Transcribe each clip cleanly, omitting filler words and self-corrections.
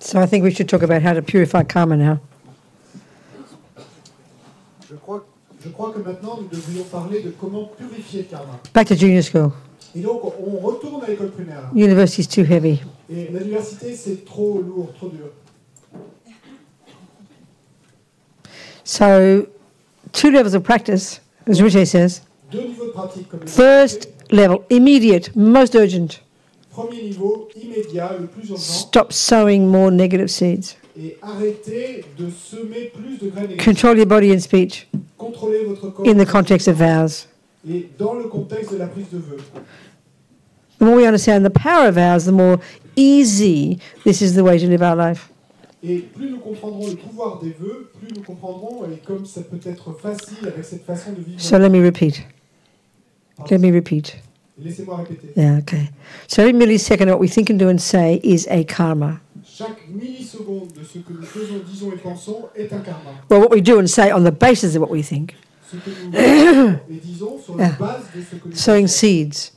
So I think we should talk about how to purify karma now. Je crois que maintenant nous devrions parler de comment purifier le karma. Back to junior school. Et donc on retourne à l'école primaire. University is too heavy. Et l'université c'est trop lourd, trop dur. So 2 levels of practice, as Rinpoche says. 2 niveaux de pratique comme First level, immediate, most urgent. Premier niveau, immédiat, le plus urgent. Stop sowing more negative seeds. Et arrêtez de semer plus de graines négatives. Control your body and speech Contrôlez votre corps in the context of vows. et dans le contexte de la prise de vœux. The more we understand the power of vows, the more easy this is the way to live our life. Et plus nous comprendrons le pouvoir des vœux, plus nous comprendrons et comme ça peut être facile avec cette façon de vivre. So let me repeat. Let me repeat. Laissez-moi répéter. Yeah, okay. So every millisecond, what we think and do and say is a karma. Chaque milliseconde de ce que nous faisons, disons et pensons est un karma. Well, what we do and say on the basis of what we think. Ce que nous faisons et disons sur la base de ce que nous Sowing pensons. seeds,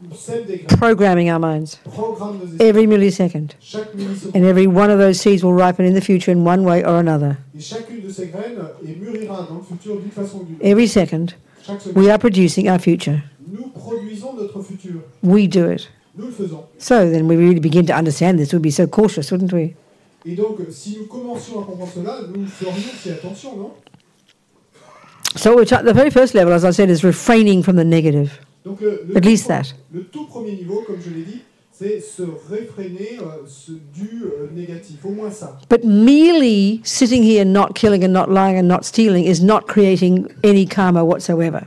Nous sèmes des graines, programming our minds. programme nos esprits. Every millisecond. Chaque milliseconde. And every one of those seeds will ripen in the future in one way or another. Et chacune de ces graines mûrira dans le futur d'une façon ou d'une autre. Every second, Chaque seconde. we are producing our future. Nous produisons notre futur. We do it. Nous le faisons. So then we really begin to understand this. We'd be so cautious, wouldn't we? Et donc, si nous commencions à comprendre cela, nous ferions aussi attention, non? So the very first level, as I said, is refraining from the negative. Donc, At least that. Le tout premier niveau, comme je l'ai dit, c'est se réfréner du négatif, au moins ça. But merely sitting here not killing and not lying and not stealing is not creating any karma whatsoever.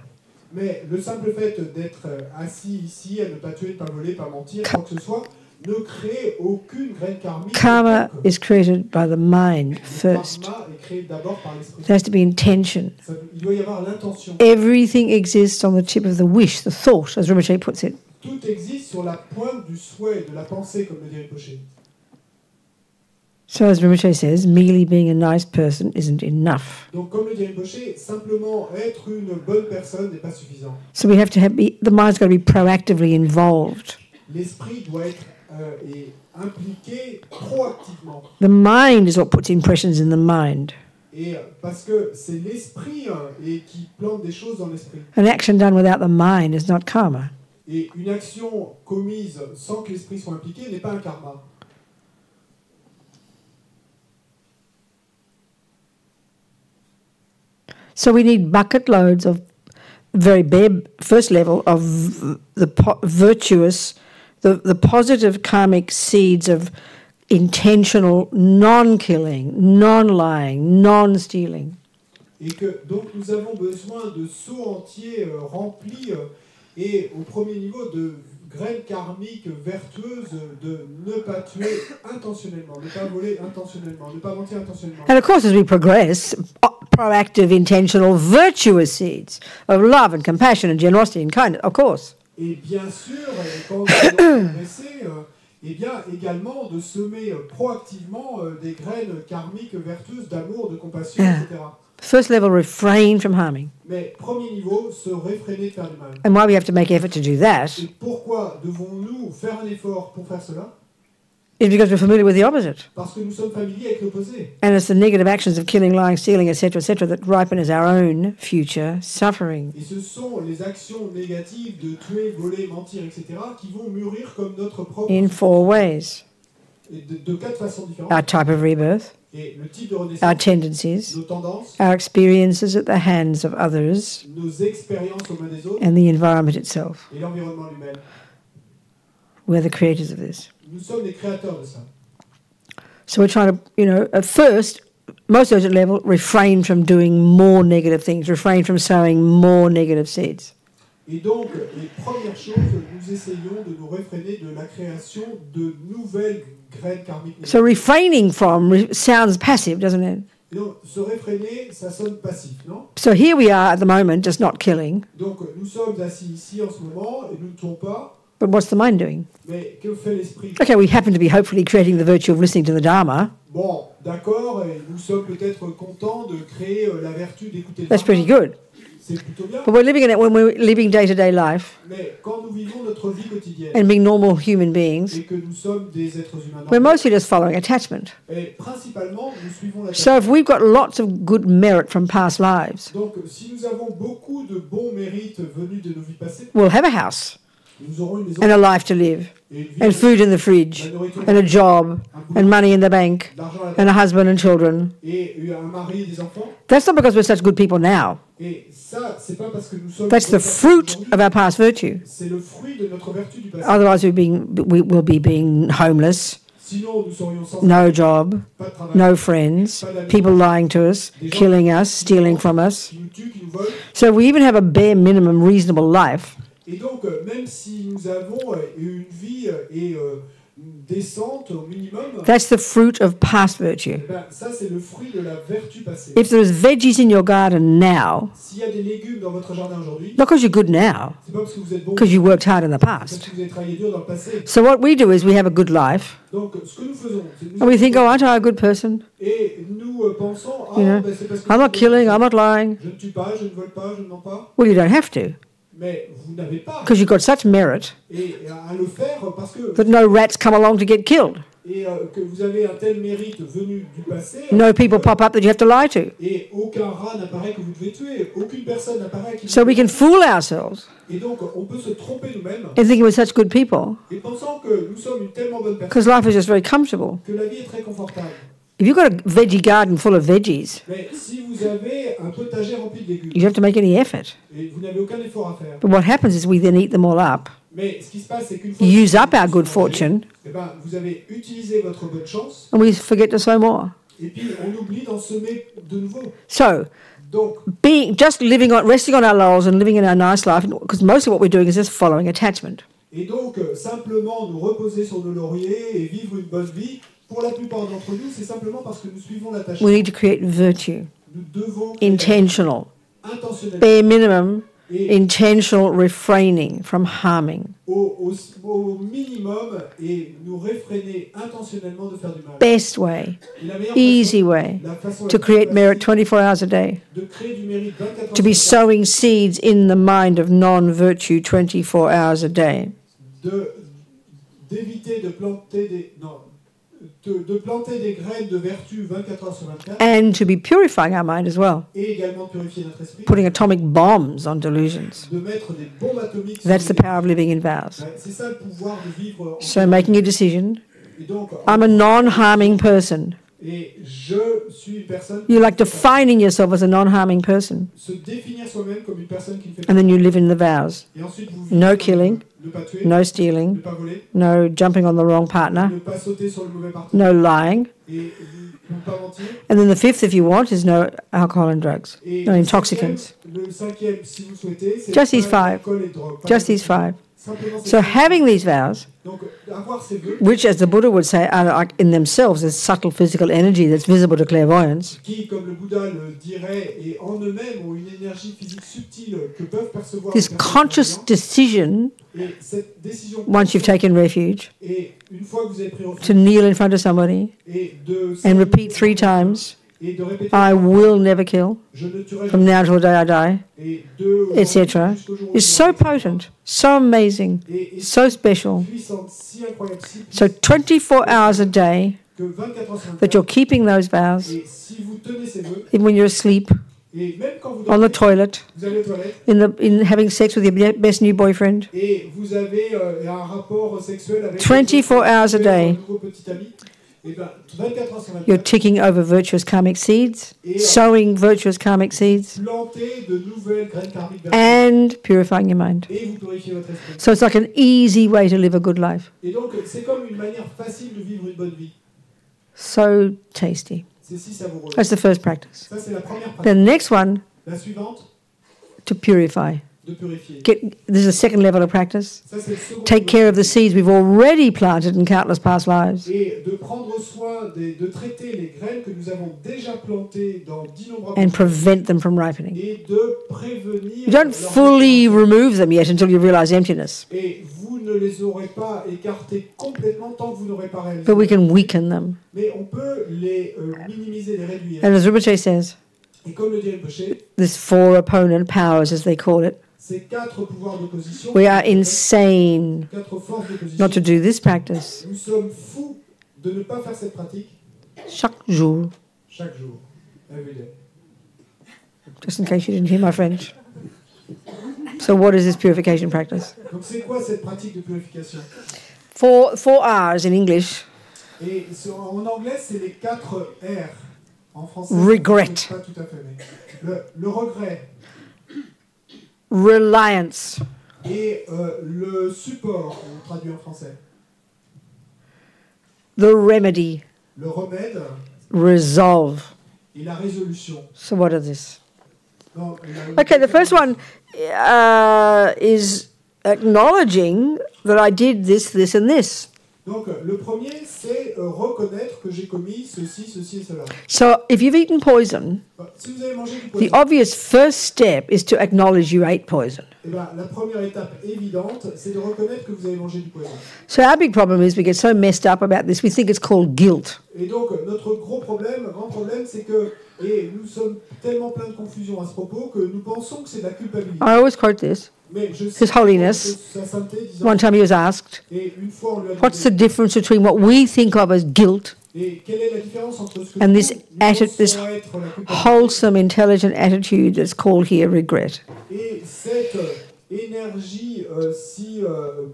Mais le simple fait d'être assis ici, à ne pas tuer, ne pas voler, pas mentir, quoi que ce soit, ne crée aucune graine karmique. Karma is created by the mind first. Karma est créé d'abord par l'esprit. There has to be intention. Il doit y avoir l'intention. Everything exists on the tip of the wish, the thought, as Rinpoche puts it. Tout existe sur la pointe du souhait, de la pensée, comme le dit Rinpoche. So as Rinpoche says, merely being a nice person isn't enough. Donc, comme le dit Rinpoche, simplement être une bonne personne n'est pas suffisant. So we have to the mind's got to be proactively involved. L'esprit doit être impliqué proactivement. The mind is what puts impressions in the mind. Et parce que c'est l'esprit qui plante des choses dans l'esprit. An action done without the mind is not karma. Et une action commise sans que l'esprit soit impliqué n'est pas un karma. So we need bucket loads of very bare first level of the virtuous, the positive karmic seeds of intentional non-killing, non-lying, non-stealing. Et que donc nous avons besoin de seaux entiers remplis et au premier niveau de graines karmiques vertueuses de ne pas tuer intentionnellement, ne pas voler intentionnellement, ne pas mentir intentionnellement. And of course, as we progress, proactive, intentional, virtuous seeds of love and compassion and generosity and kindness, of course. Et bien sûr, quand nous allons progresser, eh bien également de semer proactivement des graines karmiques vertueuses d'amour, de compassion, etc. First level, refrain from harming. Mais premier niveau, se réfréner de faire du mal. And why we have to make effort to do that Et pourquoi devons-nous faire un effort pour faire cela? is because we're familiar with the opposite. Parce que nous sommes familiers avec l'opposé. And it's the negative actions of killing, lying, stealing, etc., that ripen as our own future suffering. Et ce sont les actions négatives de tuer, voler, mentir, etc. qui vont mûrir comme notre propre... In 4 ways. Et de 4 façons différentes. Our type of rebirth, Et le type de renaissance, our tendencies, nos tendances, our experiences at the hands of others, nos expériences aux mains des autres, and the environment itself. et l'environnement lui-même. We're the creators of this. Nous sommes les créateurs de ça. So we're trying to, at first, most urgent level, refrain from doing more negative things, refrain from sowing more negative seeds. Et donc, les premières choses, nous essayons de nous réfréner de la création de nouvelles graines karmiques. So refraining from sounds passive, doesn't it? Et donc, se réfréner, ça sonne passif, non? So here we are at the moment, just not killing. Donc, nous sommes assis ici en ce moment et nous ne tuons pas. But what's the mind doing? Mais que fait l'esprit? Okay, we happen to be hopefully creating the virtue of listening to the Dharma. Bon, d'accord, et nous sommes peut-être contents de créer la vertu d'écouter le That's Dharma. pretty good. c'est plutôt bien. But we're living in it when we're living day-to-day life Mais quand nous vivons notre vie quotidienne and being normal human beings, et que nous sommes des êtres humains we're normaux, mostly just following attachment. et principalement, nous suivons la So if we've got lots of good merit from past lives, Donc, si nous avons beaucoup de bons mérites venus de nos vies passées, we'll have a house nous aurons une maison and a life to live et une vie, and food in the fridge and a job and money in the bank l'argent à la and a husband and children. et un mari et des enfants. That's not because we're such good people now. Et ça, c'est pas parce que nous sommes That's the fruit of our past virtue. c'est le fruit de notre vertu du passé. Otherwise, we will be being homeless, Sinon, nous serions sans no job, pas de travail, no friends, people lying to us, killing us, stealing from us. qui nous tuent, qui nous volent. So we even have a bare minimum reasonable life. Et donc, même si nous avons une vie décente au minimum, That's the fruit of past virtue. ben, ça c'est le fruit de la vertu passée. If there's veggies in your garden now, S'il y a des légumes dans votre jardin aujourd'hui, not because you're good now, c'est pas parce que vous êtes bon, because you worked hard in the parce past. que vous avez travaillé dur dans le passé. So what we do is we have a good life, Donc, ce que nous faisons, c'est que and we think, oh, aren't I a good person? et nous pensons, You know, ben, c'est parce que I'm not killing, I'm not lying. je ne tue pas, je ne vole pas, je ne mens pas. Well, you don't have to, Mais vous n'avez pas because you've got such merit et à le faire parce que that no rats come along to get killed. et que vous avez un tel mérite venu du passé. No people pop up that you have to lie to. Et aucun rat n'apparaît que vous devez tuer. Aucune personne n'apparaît qui. So we can fool ourselves Et donc on peut se tromper nous-mêmes in thinking we're such good people et pensant que nous sommes une tellement bonne personne because life is just very comfortable. que la vie est très confortable. If you've got a veggie garden full of veggies, Mais si vous avez un potager rempli de légumes you don't have to make any effort. et vous n'avez aucun effort à faire. But what happens is we then eat them all up, Mais ce qui se passe, c'est qu'une fois use que up vous our good mangez, fortune, eh ben, vous avez utilisé votre bonne chance and we forget to sow more. et puis on oublie d'en semer de nouveau. So Donc just resting on our laurels and living in our nice life, because mostly what we're doing is just following attachment. Et donc, simplement nous reposer sur nos lauriers et vivre une bonne vie, pour la plupart d'entre nous, c'est simplement parce que nous suivons l'attachement. We need to create virtue, Nous devons intentional, intentionnellement bare minimum, et intentional refraining from harming. au minimum et nous réfréner intentionnellement de faire du mal. Best way, Et la meilleure easy façon, way la façon to la plus create merit facile 24 hours a day, de créer du mérite 24 to be heures sur sowing seeds in the mind of non-virtue 24 hours a day. d'éviter de planter de planter des graines de vertu 24 heures sur 24 And to be purifying our mind as well, et également purifier notre esprit, putting atomic bombs on delusions. de mettre des bombes atomiques sur That's the les- power of living in vows. Ouais, c'est ça le pouvoir de vivre en So making a decision, et donc I'm a non-harming person. et je suis une personne You like defining yourself as a non-harming person, se définir soi-même comme une personne qui ne fait and pas then you live in the vows. et ensuite vous No vivez killing, ne pas tuer, no ne stealing, pas voler, no jumping on the wrong partner, ne pas sauter sur le mauvais partenaire no lying. et ne pas mentir. And then the fifth, if you want, is no alcohol and drugs, Et no le intoxicants. cinquième, si vous souhaitez, c'est Just pas these five. l'alcool et drogue, pas Just la these five. Simplement ces So cinq. having these vows, Donc avoir ces vœux which, as the Buddha would say, are like in themselves a subtle physical energy that's visible to clairvoyance, qui, comme le Bouddha le dirait, et en eux-mêmes ont une énergie physique subtile que peuvent percevoir this les personnes conscious croyantes. decision, Et cette décision once you've taken refuge, et une fois que vous avez pris refuge to kneel in front of somebody et de and repeat 3 times, et de répéter I will never kill, je ne tuerai from jamais now till the day I die, et de etc., jusqu'au jour où is je so mourrai. potent, so amazing, Et so special. puissante, si incroyable, si So puissante 24 hours a day que 24 heures sur that 24, you're keeping those vows, et si vous tenez ces vœux even when you're asleep, et même quand vous on dormez, the toilet, vous allez aux toilettes in having sex with your best new boyfriend, et vous avez un rapport sexuel avec 24 hours a day. un nouveau petit ami, et ben 24 heures sur You're 24, ticking over virtuous karmic seeds, sowing virtuous karmic seeds, plantez de nouvelles graines karmiques vertueuses and purifying your mind. et vous purifiez votre esprit. So it's like an easy way to live a good life. Et donc c'est comme une manière facile de vivre une bonne vie. So tasty. C'est si savoureux. That's the first practice. Ça c'est la première pratique. The next one, La suivante, to purify. de purifier. This is a second level of practice. Ça c'est le second Take niveau. care of the seeds we've already planted in countless past lives. Et de prendre soin, de traiter les graines que nous avons déjà plantées dans d'innombrables And prevent them from ripening. et de prévenir You don't leur fully déclenchement. remove them yet until you realize emptiness, Et vous ne les aurez pas écartés complètement tant que vous n'aurez pas réalisé. but we can weaken them. Mais on peut les minimiser, les réduire. And as Rinpoche says, Et comme le dit Rinpoché, This four opponent powers, as they call it. ces 4 pouvoirs d'opposition, We are insane 4 forces d'opposition, not to do this practice. nous sommes fous de ne pas faire cette pratique Chaque jour. chaque jour, every day. Just in case you didn't hear my French. So what is this purification practice? Donc c'est quoi cette pratique de purification? Four R's in English. Et en anglais, c'est les 4 R. En français, Regret. pas tout à fait, mais le regret. Reliance. Et le support, on traduit en français. The remedy. Le remède Resolve. et la résolution. So what are this? Non, Okay, the first one is acknowledging that I did this, this, and this. Donc, le premier, c'est reconnaître que j'ai commis ceci, ceci et cela. So if you've eaten poison, Si vous avez mangé du the poison, obvious first step is to acknowledge you ate poison. eh ben, la première étape évidente, c'est de reconnaître que vous avez mangé du poison. So our big problem is we get so messed up about this, we think it's called guilt. Et donc, notre grand problème, c'est que, et nous sommes tellement pleins de confusion à ce propos, que nous pensons que c'est de la culpabilité. I always quote this. Mais je sais His Holiness, que sa sainteté, disant, one time he was asked, et une fois on lui a what's the demandé, difference between what we think of as guilt et quelle est la différence entre ce que and nous this pensons this être la culpabilité wholesome, intelligent attitude that's called here regret? et cette énergie si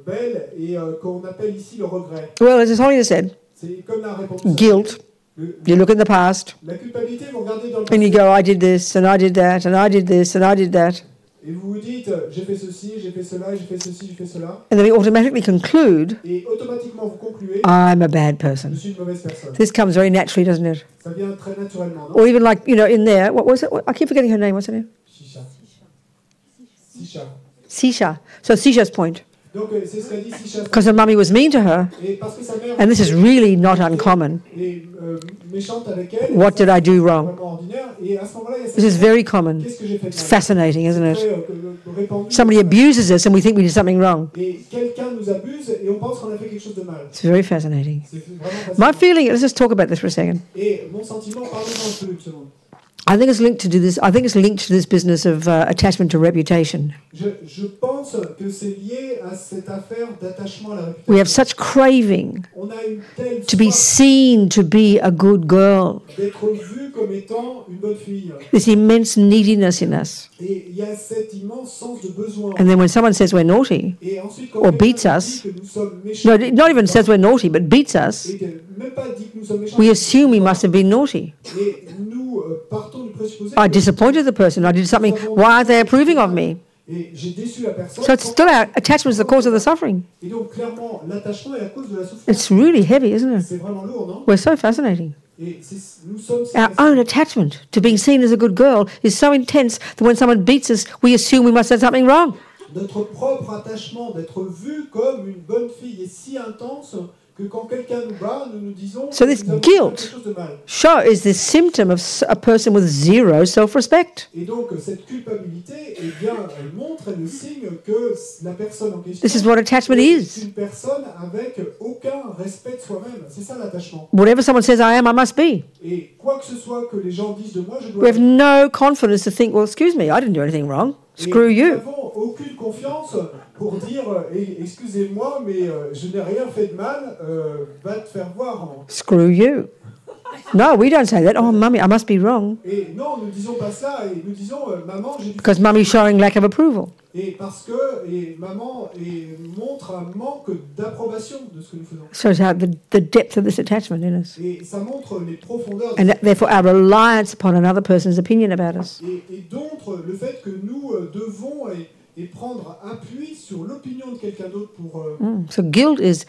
belle et qu'on appelle ici le regret. Well, as His Holiness said, C'est comme la réponse. guilt, you look in the past La culpabilité, vous regardez dans le and you passé go, I did this and I did that and I did this and I did that. et vous vous dites, j'ai fait ceci, j'ai fait cela, j'ai fait ceci, j'ai fait cela. And then we automatically conclude, Et automatiquement, vous concluez, I'm a bad je person. suis une mauvaise personne. This comes very naturally, doesn't it? Ça vient très naturellement, non? Or even like, you know, in there, what was it? I keep forgetting her name. What's her name? Shisha. Sisha. Sisha. So Sisha's point. Donc, c'est ce qu'a dit Sisha. Because her mummy was mean to her, Et parce que sa mère and this is really not uncommon. est méchante avec elle, What did I do wrong? vraiment ordinaire, et à ce moment-là, il y a This is cette very common. qu'est-ce que j'ai fait de It's mal? fascinating, isn't it? Très, répandu. Somebody abuses us and we think we did something wrong. Et quelqu'un nous abuse et on pense qu'on a fait quelque chose de mal. It's very fascinating. C'est vraiment My facile. feeling, let's just talk about this for a second. Et mon sentiment, parlons-en un peu une seconde. I think it's linked to this. I think it's linked to this business of attachment to reputation. Je pense que c'est lié à cette affaire d'attachement à la réputation. We have such craving On a une telle to be soif seen to be a good girl. d'être vu comme étant une bonne fille. This immense neediness in us. Et il y a cet immense sens de besoin. And then when someone says we're naughty, Et ensuite, quand or quelqu'un beats nous us, dit que nous sommes méchants, no, not even says we're naughty, but beats us, et que même pas dit que nous sommes méchants, we assume we must have been naughty. et nous partons du présupposé I que disappointed the person. I did something. Why aren't they approving of me? et j'ai déçu la personne. So it's still our attachment is the cause of the suffering. Et donc clairement, l'attachement est la cause de la souffrance. It's really heavy, isn't it? C'est vraiment lourd, non? We're so fascinating. Et nous sommes si Our own attachment to being seen as a good girl is so intense that when someone beats us, we assume we must have something wrong. Notre propre attachement d'être vu comme une bonne fille est si intense que quand quelqu'un nous bat, nous nous disons So que this nous avons fait guilt quelque chose de mal. Sure is the symptom of a person with zero self-respect. Et donc cette culpabilité, eh bien, elle montre, elle le signe que la personne en question This is what attachment est is. une personne avec aucun respect de soi-même. C'est ça l'attachement. Whatever someone says I am, I must be. Et quoi que ce soit que les gens disent de moi, je dois We have no confidence to think, well, excuse me, I didn't do anything wrong. Screw et nous you. n'avons aucune confiance pour dire excusez-moi, mais je n'ai rien fait de mal, va te faire voir. Screw you. No, we don't say that. Oh, mummy, I must be wrong. Et non, nous disons pas ça, et nous disons maman, j'ai dû Because mummy's showing lack of approval. et parce que maman montre un manque d'approbation de ce que nous faisons. Shows how the depth of this attachment in us. Et ça montre les profondeurs And therefore our reliance upon another person's opinion about us. et donc le fait que nous devons et prendre appui sur l'opinion de quelqu'un d'autre pour... So guilt is,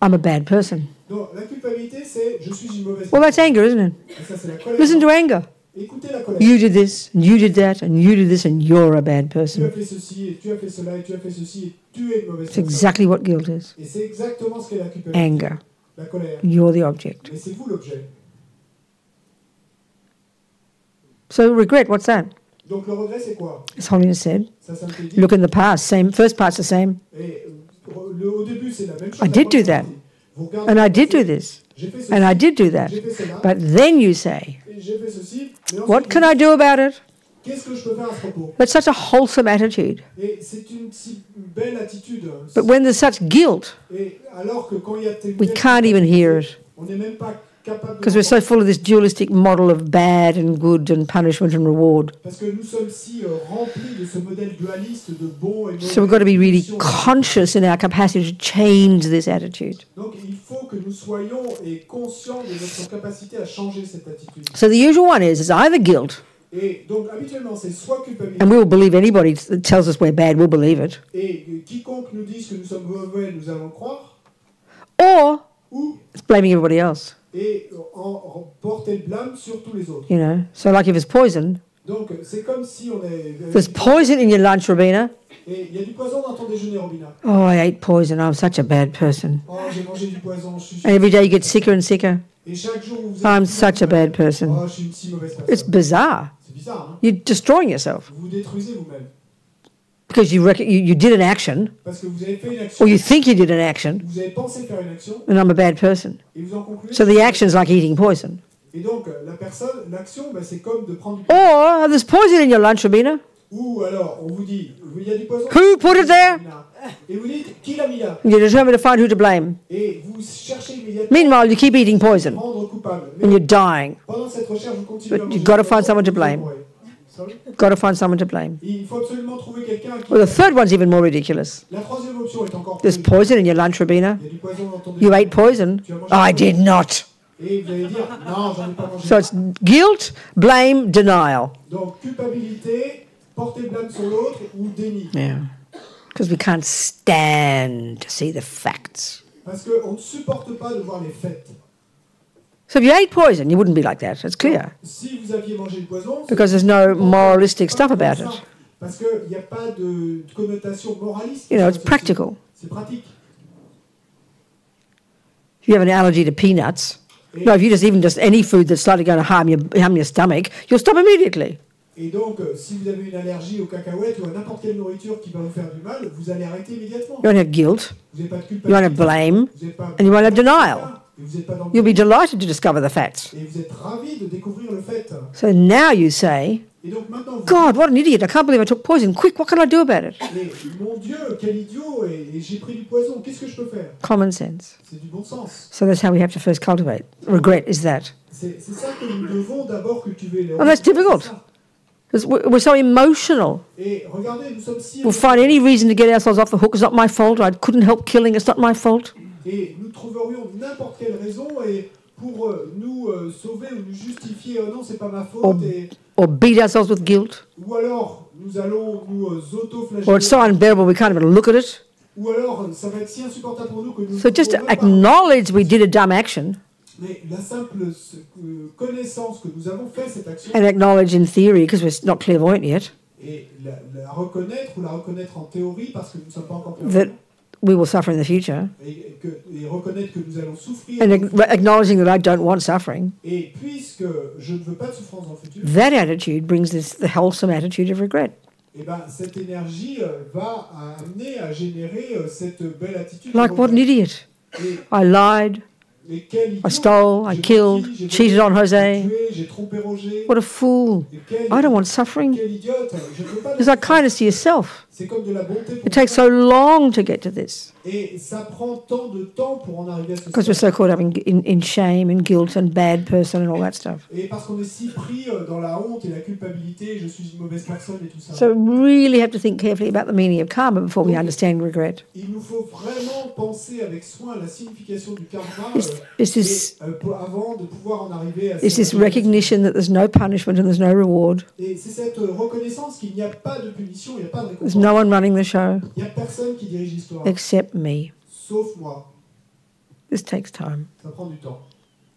I'm a bad person. Donc la culpabilité, c'est je suis une mauvaise Well, personne. that's anger, isn't it? Et ça, c'est la colère. Listen to anger. Écoutez la colère. You did this, and you did that, and you did this, and you're a bad Tu as person. fait ceci, et tu as fait cela, et tu as fait ceci, et tu es une mauvaise It's personne. exactly what guilt is. Et c'est exactement ce qu'est la culpabilité. Anger. La colère. You're the object. Mais c'est vous l'objet. So regret, what's that? Donc le regret, c'est quoi? As Holiness said, Ça me fait dire. look in the past. Same. First part's the same. Et au début, c'est la même chose. I did do that. Vous regardez And le I did passé, do this. j'ai fait ceci, and I did do that. j'ai fait cela, But then you say, et j'ai fait ceci, mais what ensuite, can I do about it? qu'est-ce que je peux faire à ce propos? That's such a wholesome attitude. Et c'est une si belle attitude. But when there's such guilt, Et alors que quand il y a we can't even hear it. on n'est même pas capable de Because we're so full of this dualistic model of bad and good and punishment and reward. parce que nous sommes si remplis de ce modèle dualiste de bon et mauvais. So we've got to be really conscious in our capacity to change this attitude. Donc il faut que nous soyons conscients de notre capacité à changer cette attitude. So the usual one is either guilt, Et donc habituellement c'est soit culpabilité. and we will believe anybody that tells us we're bad, we'll believe it. Et quiconque nous dise que nous sommes mauvais, nous allons le croire. Or Ou it's blaming everybody else. et en porter le blâme sur tous les autres. You know, so like if it's poison, Donc c'est comme si on est. there's poison in your lunch, Robina. Et il y a du poison dans ton déjeuner, Robina. Oh, I ate poison. I'm such a bad person. Oh, j'ai mangé du poison. Je suis. And every day you get sicker and sicker. Et chaque jour vous êtes. I'm such a bad person. Oh, je suis une si mauvaise personne. It's bizarre. C'est bizarre, hein? You're destroying yourself Vous vous détruisez vous-même because you did an action, parce que vous avez fait une action. or you think you did an action, Vous avez pensé faire une action and I'm a bad person. et vous en concluez. So the action's like eating poison. Et donc l'action, ben, c'est comme de prendre du Or there's poison in your lunch, Robina. Ou alors on vous dit il y a du poison. Who put it there? Et vous dites qui l'a mis là. You're determined to find who to blame. Et vous cherchez immédiatement Meanwhile, you keep eating à poison, rendre coupable. and Mais you're dying. pendant cette recherche, vous continuez But à manger you've got to du find poison, someone to vous blame. mourrez. Sorry? Got to find someone to blame. Il faut absolument trouver quelqu'un qui. Well, the third one's even more ridiculous. La troisième option est encore There's plus. poison in your lunch, Robina. Il y a du poison dans ton You déjeuner. ate poison. I did not. Et vous allez dire non, j'en ai pas mangé. So it's guilt, blame, denial. Donc culpabilité, porter le blâme sur l'autre ou déni. Yeah. Because we can't stand to see the facts. Parce qu'on ne supporte pas de voir les faits. So if you ate poison, you wouldn't be like that. It's clear. Si vous aviez mangé du poison, Because there's no moralistic stuff about it. Parce qu'il n'y a pas de connotation moraliste. You know, it's practical. C'est pratique. If you have an allergy to peanuts, no, if you just any food that's slightly going to harm your stomach, you'll stop immediately. Et donc, si vous avez une allergie aux cacahuètes ou à n'importe quelle nourriture qui va vous faire du mal, vous allez arrêter immédiatement. You won't have guilt, Vous n'avez pas de you won't have culpabilité. blame, Vous n'avez pas and you won't have denial. Et vous n'êtes pas dans le You'll be delighted to discover the facts. Et vous êtes ravi de découvrir le fait. So now you say, Et donc maintenant, vous God, what an idiot. I can't believe I took poison. Quick, what can I do about it? mais mon Dieu, quel idiot, et j'ai pris du poison, qu'est-ce que je peux faire? Common sense. C'est du bon sens. So that's how we have to first cultivate. Regret is that. C'est ça que nous devons d'abord cultiver. And that's difficult. Because we're so emotional. Et regardez, nous sommes si We'll find any reason to get ourselves off the hook. It's not my fault. I couldn't help killing. It's not my fault. et nous trouverions n'importe quelle raison et pour nous sauver ou nous justifier, non, c'est pas ma faute, Or beat ourselves with guilt. ou alors nous allons nous Or it's auto-flageller, so unbearable we can't even look at it. ou alors ça va être si insupportable pour nous que nous So just ne to pouvons même pas. acknowledge we did a dumb action Mais la simple connaissance que nous avons fait cette action and acknowledge in theory, because we're not clairvoyant yet, et la reconnaître ou la reconnaître en théorie parce que nous ne sommes pas encore that clairs we will suffer in the future. et reconnaître que nous allons souffrir And acknowledging that I don't want suffering. et puisque je ne veux pas de souffrance dans le futur, That attitude brings the wholesome attitude of regret. et ben cette énergie va amener à générer cette belle attitude. Like, what an idiot. Et I lied. Et quel idiot, I stole, I j'ai killed, menti, j'ai cheated volé, on Jose. j'ai tué, j'ai trompé Roger. What a fool. Et quel, I don't want suffering. quel idiote, je ne veux pas de It's like kindness to yourself. C'est comme de la bonté pour It takes so long to get to this et ça prend tant de temps pour en arriver à ce because we're stade. so caught up in shame and guilt and bad person and all that stuff. Et parce qu'on est si pris dans la honte et la culpabilité, je suis une mauvaise personne et tout ça. So really have to think carefully about the meaning of karma before we understand regret. Il nous faut vraiment penser avec soin à la signification du karma It's this, avant de pouvoir en arriver à it's this recognition that there's no punishment and there's no reward. Et c'est cette reconnaissance qu'il n'y a pas de punition, il n'y a pas de There's récompense. no one running the show Il n'y a personne qui dirige l'histoire, except me. sauf moi. This takes time. Ça prend du temps.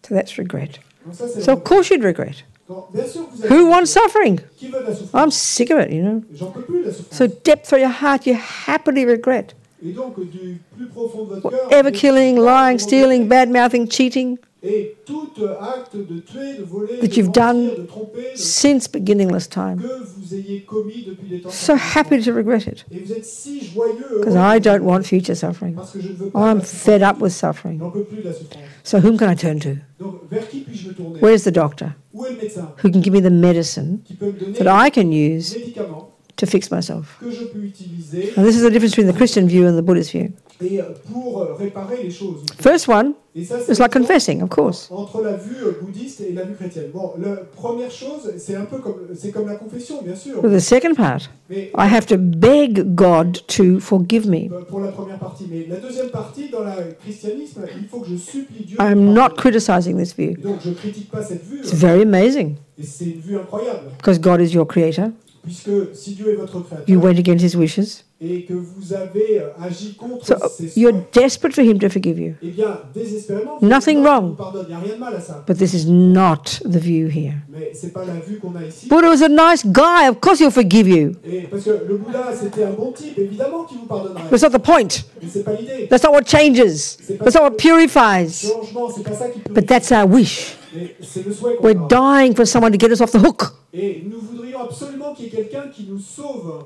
So that's regret. Donc ça, c'est So of course you'd regret. bien sûr que vous avez... Who wants suffering? Qui veut de la souffrance? I'm sick of it, you know. J'en peux plus de la souffrance. So depth of your heart, you happily regret. Et donc, du plus profond de votre cœur... Whatever killing, lying, stealing, bad-mouthing, cheating. Et tout acte de tuer, de voler, that de you've done mentir, de tromper, since beginningless time. que vous ayez commis depuis les temps So happy to regret it, Et vous êtes si joyeux because I don't want future suffering. parce que je ne veux pas I'm la fed souffrance. up with suffering. J'en peux plus de la souffrance. So whom can I turn to? Donc, vers qui puis-je me tourner? Where's the doctor Où est le médecin who can give me the medicine qui peut me donner that I can use des médicaments to fix myself? que je peux utiliser And this is the difference between the Christian view and the Buddhist view. et pour réparer les choses? First one Et ça, is like confessing, of course. entre la vue bouddhiste et la vue chrétienne. Bon, la première chose, c'est un peu comme la confession, bien sûr. But the second part, Mais I have to beg God to forgive me. pour la première partie. Mais la deuxième partie, dans le christianisme, il faut que je supplie Dieu. I'm not criticizing this view. Donc, je ne critique pas cette vue. It's very amazing, Et c'est une vue incroyable. because God is your creator. Puisque si Dieu est votre You créateur went against his wishes. et que vous avez agi contre So ses you're souhaits, desperate for him to forgive you. eh bien, désespérément, vous Nothing dites, wrong. vous pardonne. Il n'y a rien de mal à ça. But this is not the view here. Mais ce n'est pas la vue qu'on a ici. Buddha was a nice guy. Of course he'll forgive you. Et parce que le Bouddha, c'était un bon type, évidemment qu'il vous pardonnerait. That's not the point. Mais ce n'est pas l'idée. That's not what changes. That's not what purifies. Changement, c'est pas ça qui peut. But that's our wish. Mais c'est le souhait qu'on We're a. dying for someone to get us off the hook. Et nous voudrions absolument qu'il y ait quelqu'un qui nous sauve.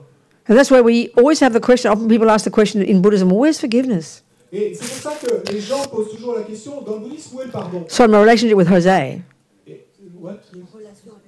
And that's where we always have the question. Often people ask the question in Buddhism, well, where's forgiveness? Et c'est pour ça que les gens posent toujours la question, dans le bouddhisme, où est le pardon? So in my relationship with Jose, Et, what?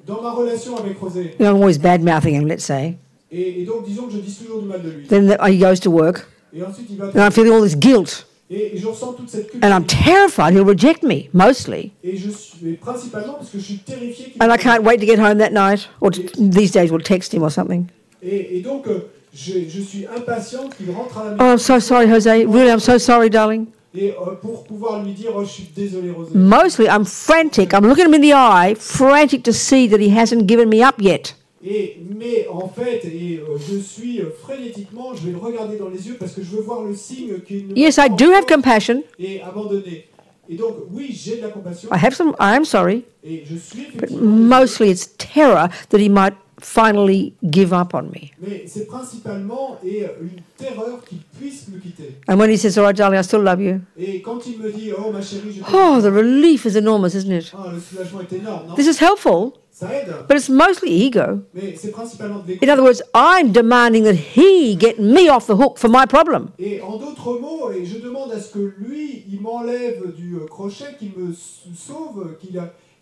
Dans ma relation avec José, I'm always bad-mouthing him, let's say. et donc disons que je dis toujours du mal de lui. Then he goes to work, Et ensuite il va... and I'm feeling all this guilt. Et je ressens toute cette And I'm culpabilité. terrified he'll reject me, mostly. Et je suis principalement parce que je suis terrifié qu'il... And I can't wait to get home that night. Or these days we'll text him or something. Et donc, je suis impatiente qu'il rentre à la maison. Oh, I'm so sorry, Jose. Really, I'm so sorry, darling. Et pour pouvoir lui dire, oh, je suis désolé, Rosé. Mostly I'm frantic. I'm looking him in the eye, frantic to see that he hasn't given me up yet. Mais en fait, je suis frénétiquement, je vais le regarder dans les yeux parce que je veux voir le signe qu'il ne Yes, m'a I pas do have encore compassion. et abandonné. Et donc, oui, j'ai de la compassion. I am sorry. Et je suis But effectivement... mostly it's terror that he might finally give up on me. Mais c'est principalement une terreur qu'il puisse me quitter. And when he says, all right, darling, I still love you. Et quand il me dit, oh ma chérie, je t'aime. Oh, the relief is enormous, isn't it? Ah, le soulagement est énorme, non? This is helpful, Ça aide, but it's mostly ego. mais c'est principalement de In l'écoute. other words, I'm demanding that he get me off the hook for my problem. Et en d'autres mots, et je demande à ce que lui, il m'enlève du crochet, qu'il me sauve,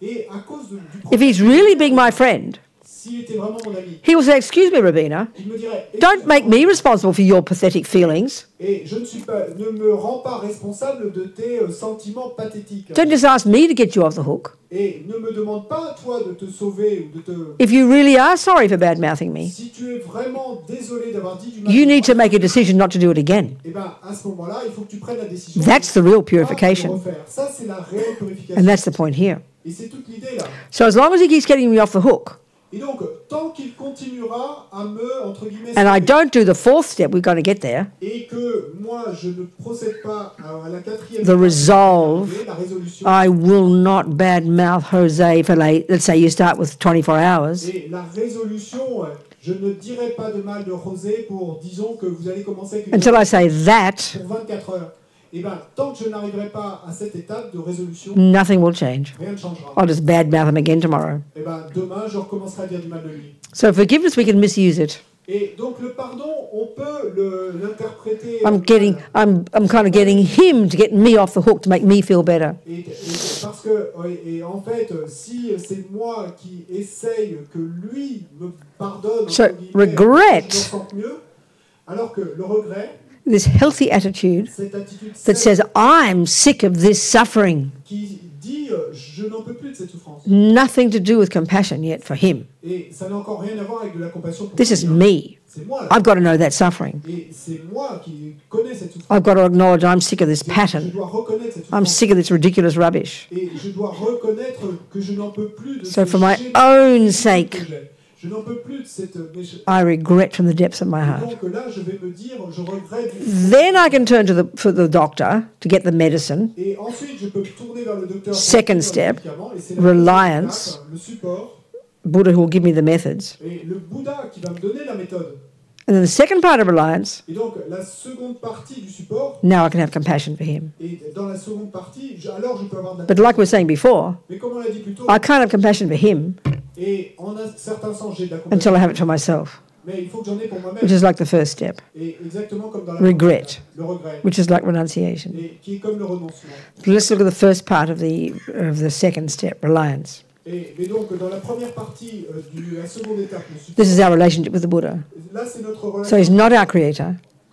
et à cause du If he's really being my friend, s'il était vraiment mon ami, he will say, excuse me, Robina, il me dirait, don't make me responsible for your pathetic feelings. et je ne me rends pas responsable de tes sentiments pathétiques. Don't just ask me to get you off the hook. Et ne me demande pas, toi, de te sauver ou de te... If you really are sorry for bad-mouthing me, Si tu es vraiment désolé d'avoir dit du mal, you de need moi, to make a decision not to do it again. eh ben, à ce moment-là, il faut que tu prennes la décision. That's the real pas de le purification. refaire. Ça, c'est la réelle purification. And that's the point here. Et c'est toute l'idée là. So as long as he keeps getting me off the hook, Et donc, tant qu'il continuera à me, entre guillemets, and I sauver, don't do the fourth step, we're going to get there, et que moi, je ne procède pas à la quatrième the étape, resolve, la résolution, I will not badmouth Jose for, let's say you start with 24 hours. et la résolution, je ne dirai pas de mal de Rosé pour, disons, que vous allez commencer avec une Until I say that, pour 24 heures. Et bien, tant que je n'arriverai pas à cette étape de résolution, nothing will change. rien ne changera. I'll just badmouth him again tomorrow. Et bien, demain, je recommencerai à dire du mal de lui. So forgiveness, we can misuse it. Et donc, le pardon, on peut l'interpréter... I'm kind of getting him to get me off the hook to make me feel better. Et parce que, et en fait, si c'est moi qui essaye que lui me pardonne, So, entre guillemets, regret. que je me sente mieux, alors que le regret, This healthy attitude cette attitude that saine says, I'm sick of this suffering. qui dit je n'en peux plus de cette souffrance. Nothing to do with compassion yet for him. Et ça n'a encore rien à voir avec de la compassion pour This lui, is hein. me. C'est moi là. I've got to know that suffering. Et c'est moi qui connais cette souffrance. I've got to acknowledge I'm sick of this Je pattern. dois reconnaître cette I'm souffrance. sick of this ridiculous rubbish. Et je dois reconnaître que je n'en peux plus de So ce for my schéma own que sake, j'ai. Je n'en peux plus de cette... I regret from the depths of my heart. Donc là, je vais me dire, je regrette. Then I can turn for the doctor to get the medicine, Et ensuite, je peux me tourner vers le docteur. Second pour step, le médicament, et c'est la reliance. deuxième étape, le support, Buddha who will give me the methods. et le Bouddha qui va me donner la méthode. And then the second part of reliance, Et donc, la seconde partie du support, now I can have compassion for him. et dans la seconde partie, alors je peux avoir de la But like we were saying before, Mais comme on l'a dit plus tôt, I can't have compassion for him et en un certain sens, j'ai de la until compassion, I have it for myself, mais il faut que j'en ai pour moi-même. which is like the first step. Et exactement comme dans la Regret. le regret, Which is like renunciation. et qui est comme le renoncement. Let's look at the first part of the second step, reliance. Mais donc, dans la première partie de la seconde étape, le support, This is our relationship with the Buddha. là, c'est notre So relation he's not our creator.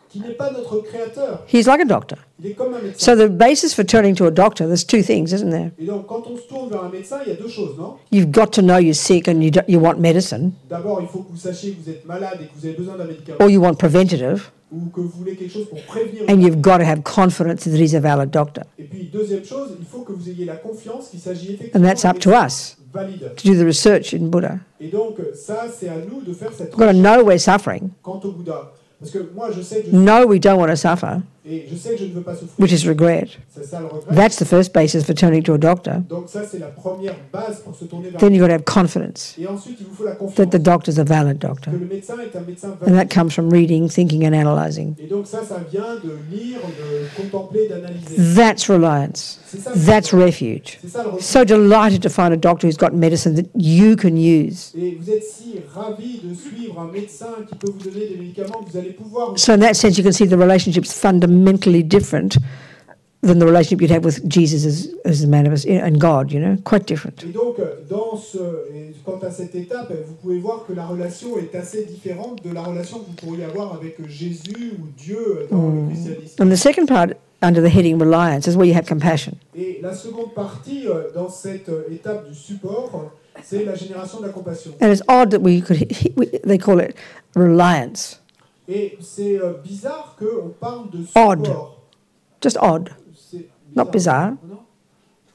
qui n'est pas notre créateur. He's like a doctor. Il est comme un médecin. So the basis for turning to a doctor, there's two things, isn't there? Et donc, quand on se tourne vers un médecin, il y a deux choses, non? You've got to know you're sick and you want medicine, D'abord, il faut que vous sachiez que vous êtes malade et que vous avez besoin d'un médicament, or you want preventative, ou que vous voulez quelque chose pour prévenir. and you've got to have confidence that he's a valid doctor. Et puis, deuxième chose, il faut que vous ayez la confiance qu'il s'agit And effectivement that's up to d'un us valide. to do the research in Buddha. Et donc, ça, c'est à nous de faire cette We've got to recherche know we're suffering, quant au Bouddha. Parce que moi, je sais que je know we don't want to suffer, et je sais que je ne veux pas souffrir. which is regret. C'est ça le regret. That's the first basis for turning to a doctor. Donc ça, c'est la première base pour se tourner vers Then you've got to have confidence Et ensuite, il vous faut la that confiance the doctor's a valid doctor. que le médecin est un médecin And that valide. comes from reading, thinking, and analysing. Et donc ça vient de lire, de contempler, d'analyser. That's reliance. C'est ça, That's refuge. c'est ça le regret. So delighted to find a doctor who's got medicine that you can use. Et vous êtes si ravis de suivre un médecin qui peut vous donner des médicaments que vous allez pouvoir... So in that sense, you can see the relationship's fundamentally different than the relationship you'd have with Jesus as the man of us and God, quite different. Et donc, quant à cette étape, vous pouvez voir que la relation est assez différente de la relation que vous pourriez avoir avec Jésus ou Dieu dans le christianisme. And the second part, under the heading reliance, is where you have compassion. Et la seconde partie, dans cette étape du support, c'est la génération de la compassion. And it's odd that they call it reliance. Et c'est bizarre qu'on parle de support. Odd. Just odd. C'est Not bizarre. Non?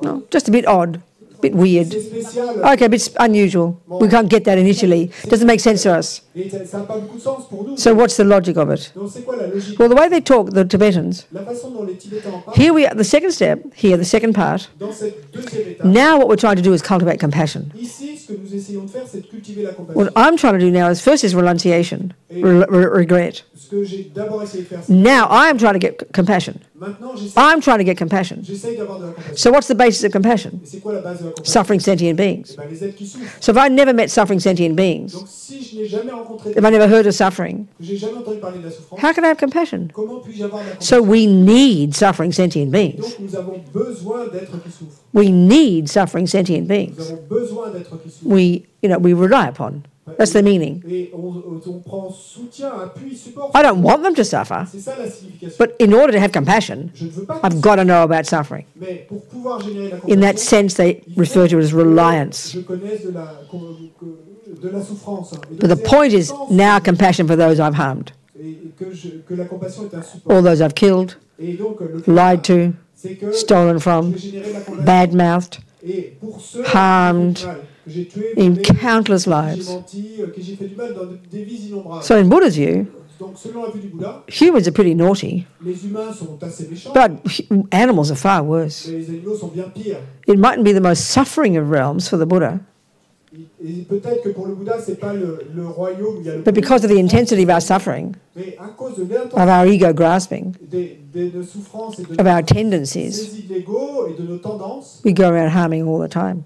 No, just a bit odd. A bit weird. C'est spécial. Okay, a bit unusual. We can't get that initially. Doesn't make sense to us. Et ça n'a pas beaucoup de sens pour nous. So what's the logic of it? Donc c'est quoi la logique? Well, the way they talk, the Tibetans, La façon dont les Tibétains en parlent, here we are, the second step, here, the second part. dans cette deuxième étape, Now what we're trying to do is cultivate compassion. ici, ce que nous essayons de faire, c'est de cultiver la compassion. What I'm trying to do now is first is renunciation, regret. Ce que j'ai d'abord essayé de faire, c'est Now I'm trying to get compassion. maintenant I'm trying to get compassion. j'essaye d'avoir de la compassion. So what's the basis of compassion? Et c'est quoi la base de la compassion? Suffering sentient beings. Eh ben, les êtres qui souffrent. So if I never met suffering sentient beings, Donc si je n'ai jamais rencontré, if I never heard of suffering, que j'ai jamais entendu parler de la souffrance, how can I have compassion? comment puis-je avoir de la compassion? So we need suffering sentient beings. Donc nous avons besoin d'êtres qui souffrent. We need suffering sentient beings. Nous avons besoin d'êtres qui souffrent. We rely upon. That's the meaning. Et on prend soutien, appui, support. I don't want them to suffer, C'est ça la signification. but in order to have compassion, Je ne veux pas I've got to know about suffering. mais pour pouvoir générer la In that compassion, sense, they refer to it as reliance. je connais de la souffrance. Et donc, But the c'est point is important now compassion for those I've harmed, et que la compassion est un support. all those I've killed, Et donc le lied to, c'est que stolen je from, vais générer la compassion. bad-mouthed, Et pour ceux harmed que j'ai tué, in volé, countless que j'ai lives. menti, que j'ai fait du mal dans des vies innombrables. So in Buddha's view, Donc selon la vue du Bouddha, humans are pretty naughty, les humains sont assez méchants, but animals are far worse. mais les animaux sont bien pires. It mightn't be the most suffering of realms for the Buddha, Et peut-être que pour le Bouddha, c'est pas le royaume où il y a le but because of the intensity of our suffering, mais à cause de of l'intensité our ego grasping, de souffrance et de of our nos tendencies, saisies de l'ego et de nos tendances, we go around harming all the time.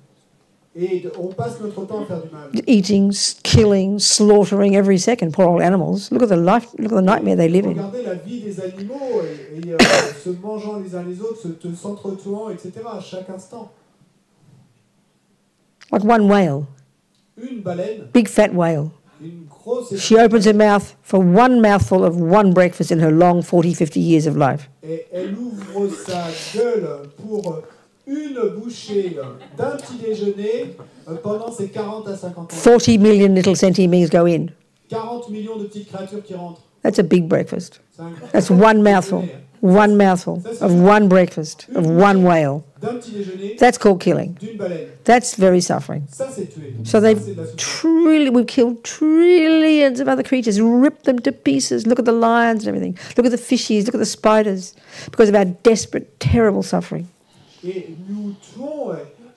et on passe notre temps à faire du mal. Eating, killing, slaughtering every second. Poor old animals. Look at the nightmare they live in. Regardez la vie des animaux et se mangeant les uns les autres, s'entretuant, etc. à chaque instant. Like one whale, Une baleine, big fat whale. une grosse She opens her mouth for one mouthful of one breakfast in her long 40, 50 years of life. et elle ouvre sa gueule pour une bouchée d'un petit déjeuner pendant ses 40 à 50 ans. 40 million little sentient beings go in. 40 millions de petites créatures qui rentrent. That's a big breakfast. C'est un That's grand one mouthful. déjeuner. One mouthful of one breakfast of one whale. D'un petit déjeuner, That's called killing. d'une baleine. That's very suffering. Ça, c'est tuer. So Ça, they've c'est de la souffrance. we've killed trillions of other creatures, ripped them to pieces. Look at the lions and everything. Look at the fishies, look at the spiders, because of our desperate, terrible suffering. Et nous tuons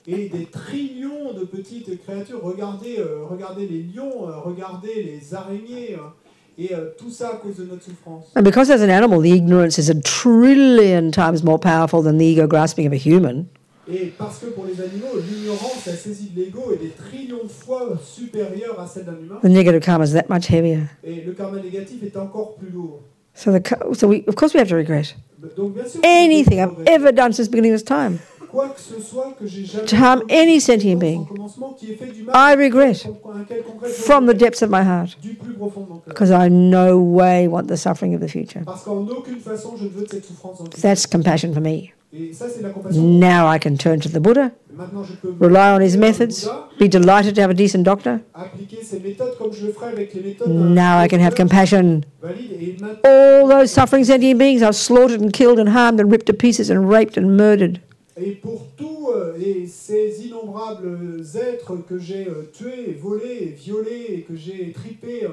et des trillions de petites créatures. Regardez les lions, regardez les araignées. Et tout ça à cause de notre souffrance. And because as an animal, the ignorance is 1,000,000,000,000 times more powerful than the ego grasping of a human. Et parce que pour les animaux, l'ignorance, la saisie de l'ego est des trillions de fois supérieure à celle d'un humain. The negative karma is that much heavier. Et le karma négatif est encore plus lourd. So of course we have to regret Donc bien sûr, anything I've ever done since the beginning of this time. Quoi que ce soit que j'ai jamais To harm any sentient being, qui ait fait du mal, I regret from the depths of my heart, du plus profond de mon cœur. because I no way want the suffering of the future. Parce qu'en aucune façon je ne veux de cette souffrance dans le futur. That's compassion for me. Et ça c'est la compassion. Now I can turn to the Buddha, Maintenant je peux rely on his methods, be delighted to have a decent doctor. appliquer ces méthodes comme je le ferais avec les méthodes Now I can have compassion. valides et maintenant All those suffering sentient beings I've slaughtered and killed and harmed and ripped to pieces and raped and murdered. et pour tous et ces innombrables êtres que j'ai tués, volés, violés et que j'ai tripés.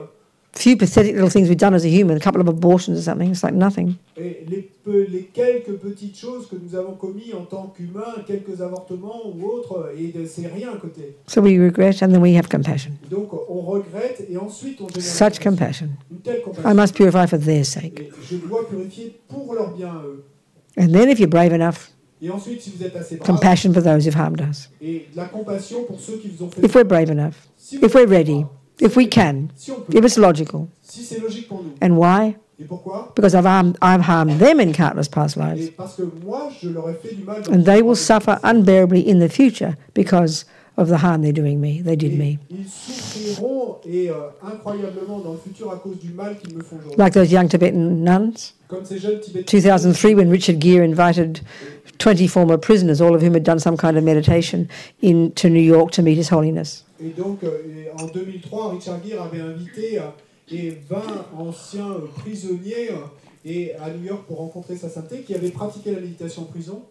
Few pathetic little things we've done as a human, a couple of abortions or something, it's like nothing. Et les quelques petites choses que nous avons commis en tant qu'humains, quelques avortements ou autres, et c'est rien à côté. So we regret and then we have compassion. Donc on regrette et ensuite on génère Such compassion. une telle compassion. I must purify for their sake. Et je dois purifier pour leur bien à eux. And then if you're brave enough, Et ensuite, si vous êtes assez brave, compassion for those who've harmed us. et de la compassion pour ceux qui vous ont fait If we're brave enough, si, vous if we're êtes ready, brave, if we can, si on peut, if it's logical. si c'est logique pour nous. And why? Et pourquoi? Because I've harmed them in countless past Et lives. parce que moi, je leur ai fait du mal. dans And le they will passé. suffer unbearably in the future because of the harm they did Et me. ils souffriront et incroyablement dans le futur à cause du mal qu'ils me font aujourd'hui. Like those young Tibetan nuns. Comme ces jeunes Tibétains. 2003, when Richard Gere invited 20 former prisoners, all of whom had done some kind of meditation, into New York to meet His Holiness. Et donc, en 2003, Richard Gere avait invité et 20 anciens prisonniers et à New York pour rencontrer sa sainteté qui avaient pratiqué la méditation en prison.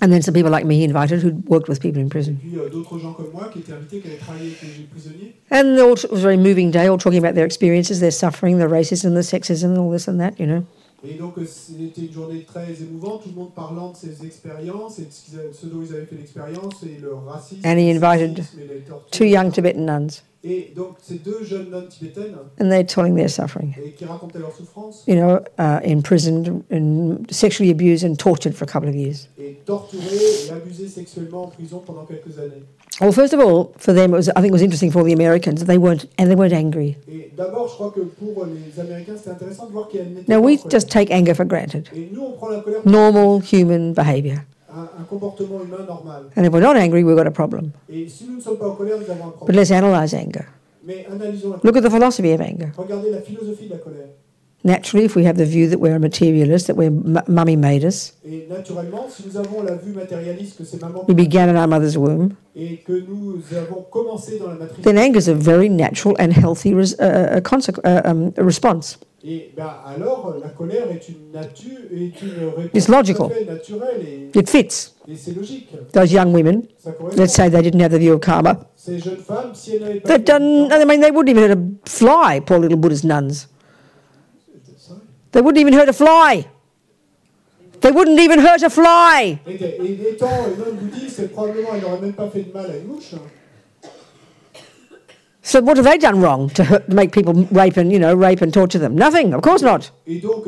And then some people like me he invited who'd worked with people in Et prison. puis d'autres gens comme moi qui étaient invités, qui avaient travaillé avec les prisonniers. And it was a very moving day, all talking about their experiences, their suffering, the racism, the sexism, all this and that, you know. Et donc c'était une journée très émouvante, tout le monde parlant de ses expériences et de ce dont ils avaient fait l'expérience et le racisme. And he le invited sexisme et les tortures. 2 young Tibetan nuns, Et donc ces deux jeunes nonnes tibétaines and they're telling their suffering. et qui racontaient leur souffrance You know, imprisoned and sexually abused and tortured for a couple of years. et torturées et abusées sexuellement en prison pendant quelques années. Well, first of all, for them, I think it was interesting for the Americans. They weren't angry. Et d'abord, je crois que pour les Américains, c'était intéressant de voir qu'elles n'étaient Now pas we en colère. just take anger for granted, Et nous, on prend la colère normal human behavior. un comportement humain normal. And if we're not angry, we've got a problem. Et si nous ne sommes pas en colère, nous avons un But problème. let's analyze anger. Mais analysons la Look colère. at the philosophy of anger. Regardez la philosophie de la colère. Naturally, if we have the view that we're a materialist, that mummy made us, Et naturellement, si nous avons la vue matérialiste que c'est maman we began in our mother's womb, et que nous avons commencé dans la matrice, then anger is a very natural and healthy response. et ben alors la colère est une réponse It's logical. tout à fait naturelle It fits. et c'est logique. Those young women, Ça correspond. let's say they didn't have the view of karma, Ces jeunes femmes, si elles n'avaient pas they've done, I mean, they wouldn't even hurt a fly, poor little Buddhist nuns. They wouldn't even hurt a fly. They wouldn't even hurt a fly. Et étant non bouddhiste, probablement elle n'aurait même pas fait de mal à une mouche. So what have they done wrong to make people rape and torture them? Nothing, of course not. Et donc,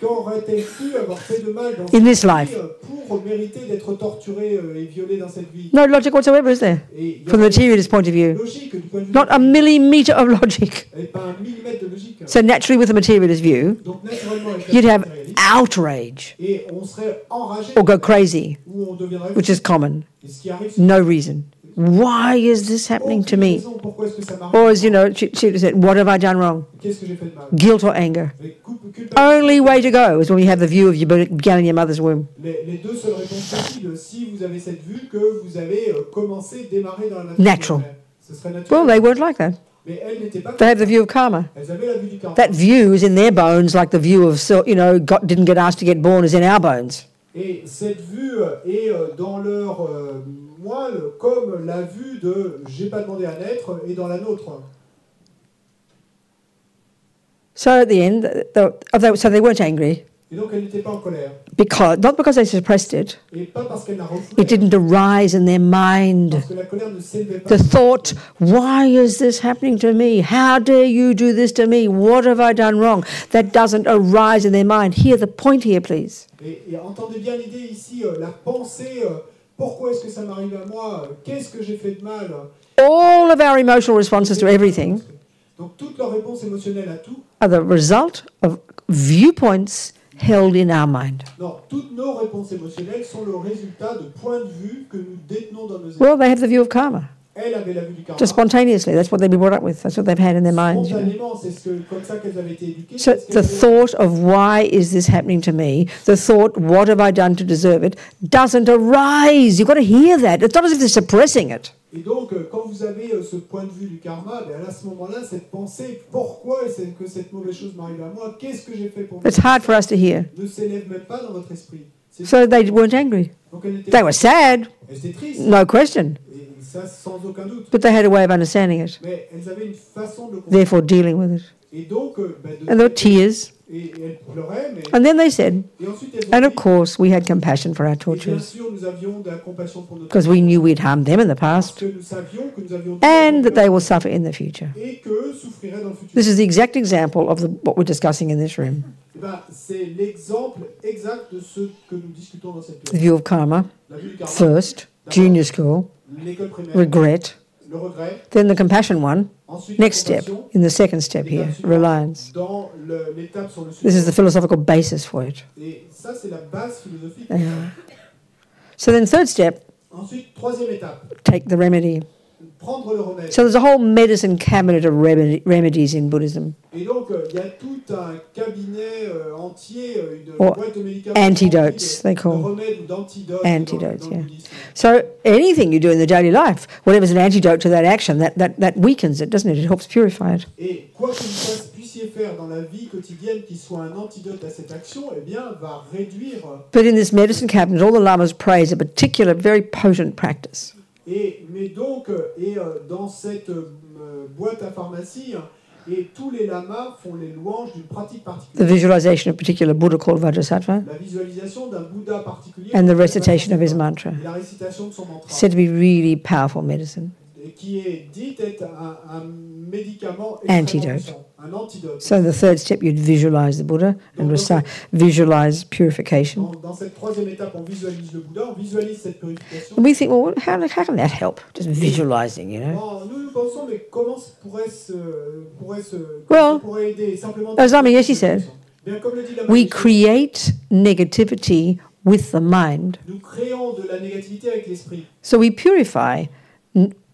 qu'aurait-elle pu avoir fait de mal dans In this cette life. vie pour mériter d'être torturée et violée dans cette vie? No logic whatsoever, is there? Et il y a From the materialist point of view. logique du point de vue Not a millimetre of logic. et pas un millimètre de logique. So naturally, with a materialist view, Donc naturellement, avec la you'd have matérialiste, outrage et on serait enragé or go crazy, ou on deviendrait which is common. et ce qui arrive, No reason. Why is this happening to me? raison, pourquoi est-ce que ça m'arrive? Or as she said, what have I done wrong? Qu'est-ce que j'ai fait de mal? Guilt or anger. Et culpabilité. Only way to go is when you have the view of you began in your mother's womb. Les deux seules réponses possibles, si vous avez cette vue que vous avez commencé, démarré dans la nature. Natural. Ce serait naturel. Well, they weren't like that. Mais elles n'étaient pas. They have the view of karma. Elles avaient la vue du karma. That view is in their bones, like the view of, God didn't get asked to get born is in our bones. Et cette vue est dans leur moelle comme la vue de j'ai pas demandé à naître est dans la nôtre. So at the end, so they weren't angry. Et donc elle n'était pas en colère. Not because they suppressed it. Et pas parce qu'elle l'a refoulé. It didn't arise in their mind. Parce que la colère ne s'élevait pas. The thought, why is this happening to me? How dare you do this to me? What have I done wrong? That doesn't arise in their mind. Hear the point here, please. Et entendez bien l'idée ici, la pensée, pourquoi est-ce que ça m'arrive à moi? Qu'est-ce que j'ai fait de mal? All of our emotional responses to everything Donc toutes leurs réponses émotionnelles à tout are the result of viewpoints held in our mind. Non, toutes nos réponses émotionnelles sont le résultat de points de vue que nous détenons dans nos émotions. Well, they have the view of karma. Elle avait la vue du karma. Just spontaneously. That's what they've been brought up with. That's what they've had in their minds. You know. Spontanément, c'est comme ça qu'elles avaient été éduquées. So the thought of why is this happening to me, the thought what have I done to deserve it, doesn't arise. You've got to hear that. It's not as if they're suppressing it. Et donc, quand vous avez ce point de vue du karma, à ce moment-là, cette pensée, pourquoi est-ce que cette mauvaise chose m'arrive à moi? Qu'est-ce que j'ai fait pour It's hard for us to hear. Ne s'élève même pas dans votre esprit. So they weren't angry. Donc, elle They were sad, elle était triste. no question. Et ça, sans aucun doute. But they had a way of understanding it, Mais elles avaient une façon de le comprendre. therefore dealing with it. Et donc, And there were tears. Et elles pleuraient, mais... And then they said, Et ensuite, elles ont and of dit, course we had compassion for our et bien torturers, sûr, nous avions de la compassion pour notre because we knew we'd harmed them in the parce past, que nous savions que nous avions and that they will suffer in the future. et qu'eux souffriraient dans le futur. This is the exact example of what we're discussing in this room. Eh ben, c'est l'exemple exact de ce que nous discutons dans cette The pièce. view of karma, La vue du karma, first, junior school, l'école primaire, regret, le regret, then the compassion one, ensuite next la step, compassion, in the second step here, l'étape suivante, reliance. dans l'étape sur le This is the suivant. philosophical basis for it. Et ça, c'est la base philosophique. Yeah. So then third step, Ensuite, troisième étape, take the remedy. prendre le remède. So there's a whole medicine cabinet of remedies in Buddhism. Et donc, il y a tout un cabinet entier, une Or boîte de médicaments antidotes, they de call. remèdes ou d'antidotes Antidotes, dans le yeah. bouddhisme. So anything you do in the daily life, whatever's an antidote to that action, that weakens it, doesn't it? It helps purify it. Et quoi que vous puissiez faire dans la vie quotidienne qui soit un antidote à cette action, eh bien, va réduire. But in this medicine cabinet, all the lamas praise a particular, very potent practice. Mais donc, dans cette boîte à pharmacie, et tous les lamas font les louanges d'une pratique The particulière. visualization of a particular Buddha called Vajrasattva, La visualisation d'un Bouddha particulier. and the recitation of his mantra, Et la récitation de son mantra. said to be really powerful medicine. Et qui est dit être un médicament Antidote. extrêmement puissant, un antidote. So the third step, you'd visualize the Buddha and visualize purification. Dans cette troisième étape, on visualise le Bouddha, on visualise cette purification. And we think, well, how can that help? Just visualizing, you know. Bon, nous pensons, mais comment pourrait Well, aider simplement as Lama Yeshe said, bien, comme le dit Lama we Yeshe, create negativity with the mind. nous créons de la négativité avec l'esprit. So we purify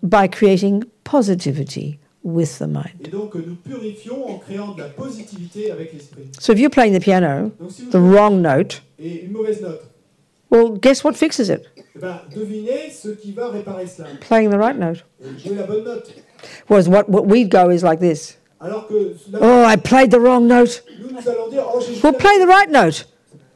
by creating positivity with the mind. Et donc nous purifions en créant de la positivité avec l'esprit. So if you're playing the piano, Donc si vous the jouez wrong note, et une mauvaise note, well, guess what fixes it? eh ben, devinez ce qui va réparer cela. Playing the right note. Et jouer la bonne note. Whereas what we'd go is like this. Alors que là, Oh, I played the wrong note. nous allons dire, oh j'ai joué, Well, play the right note.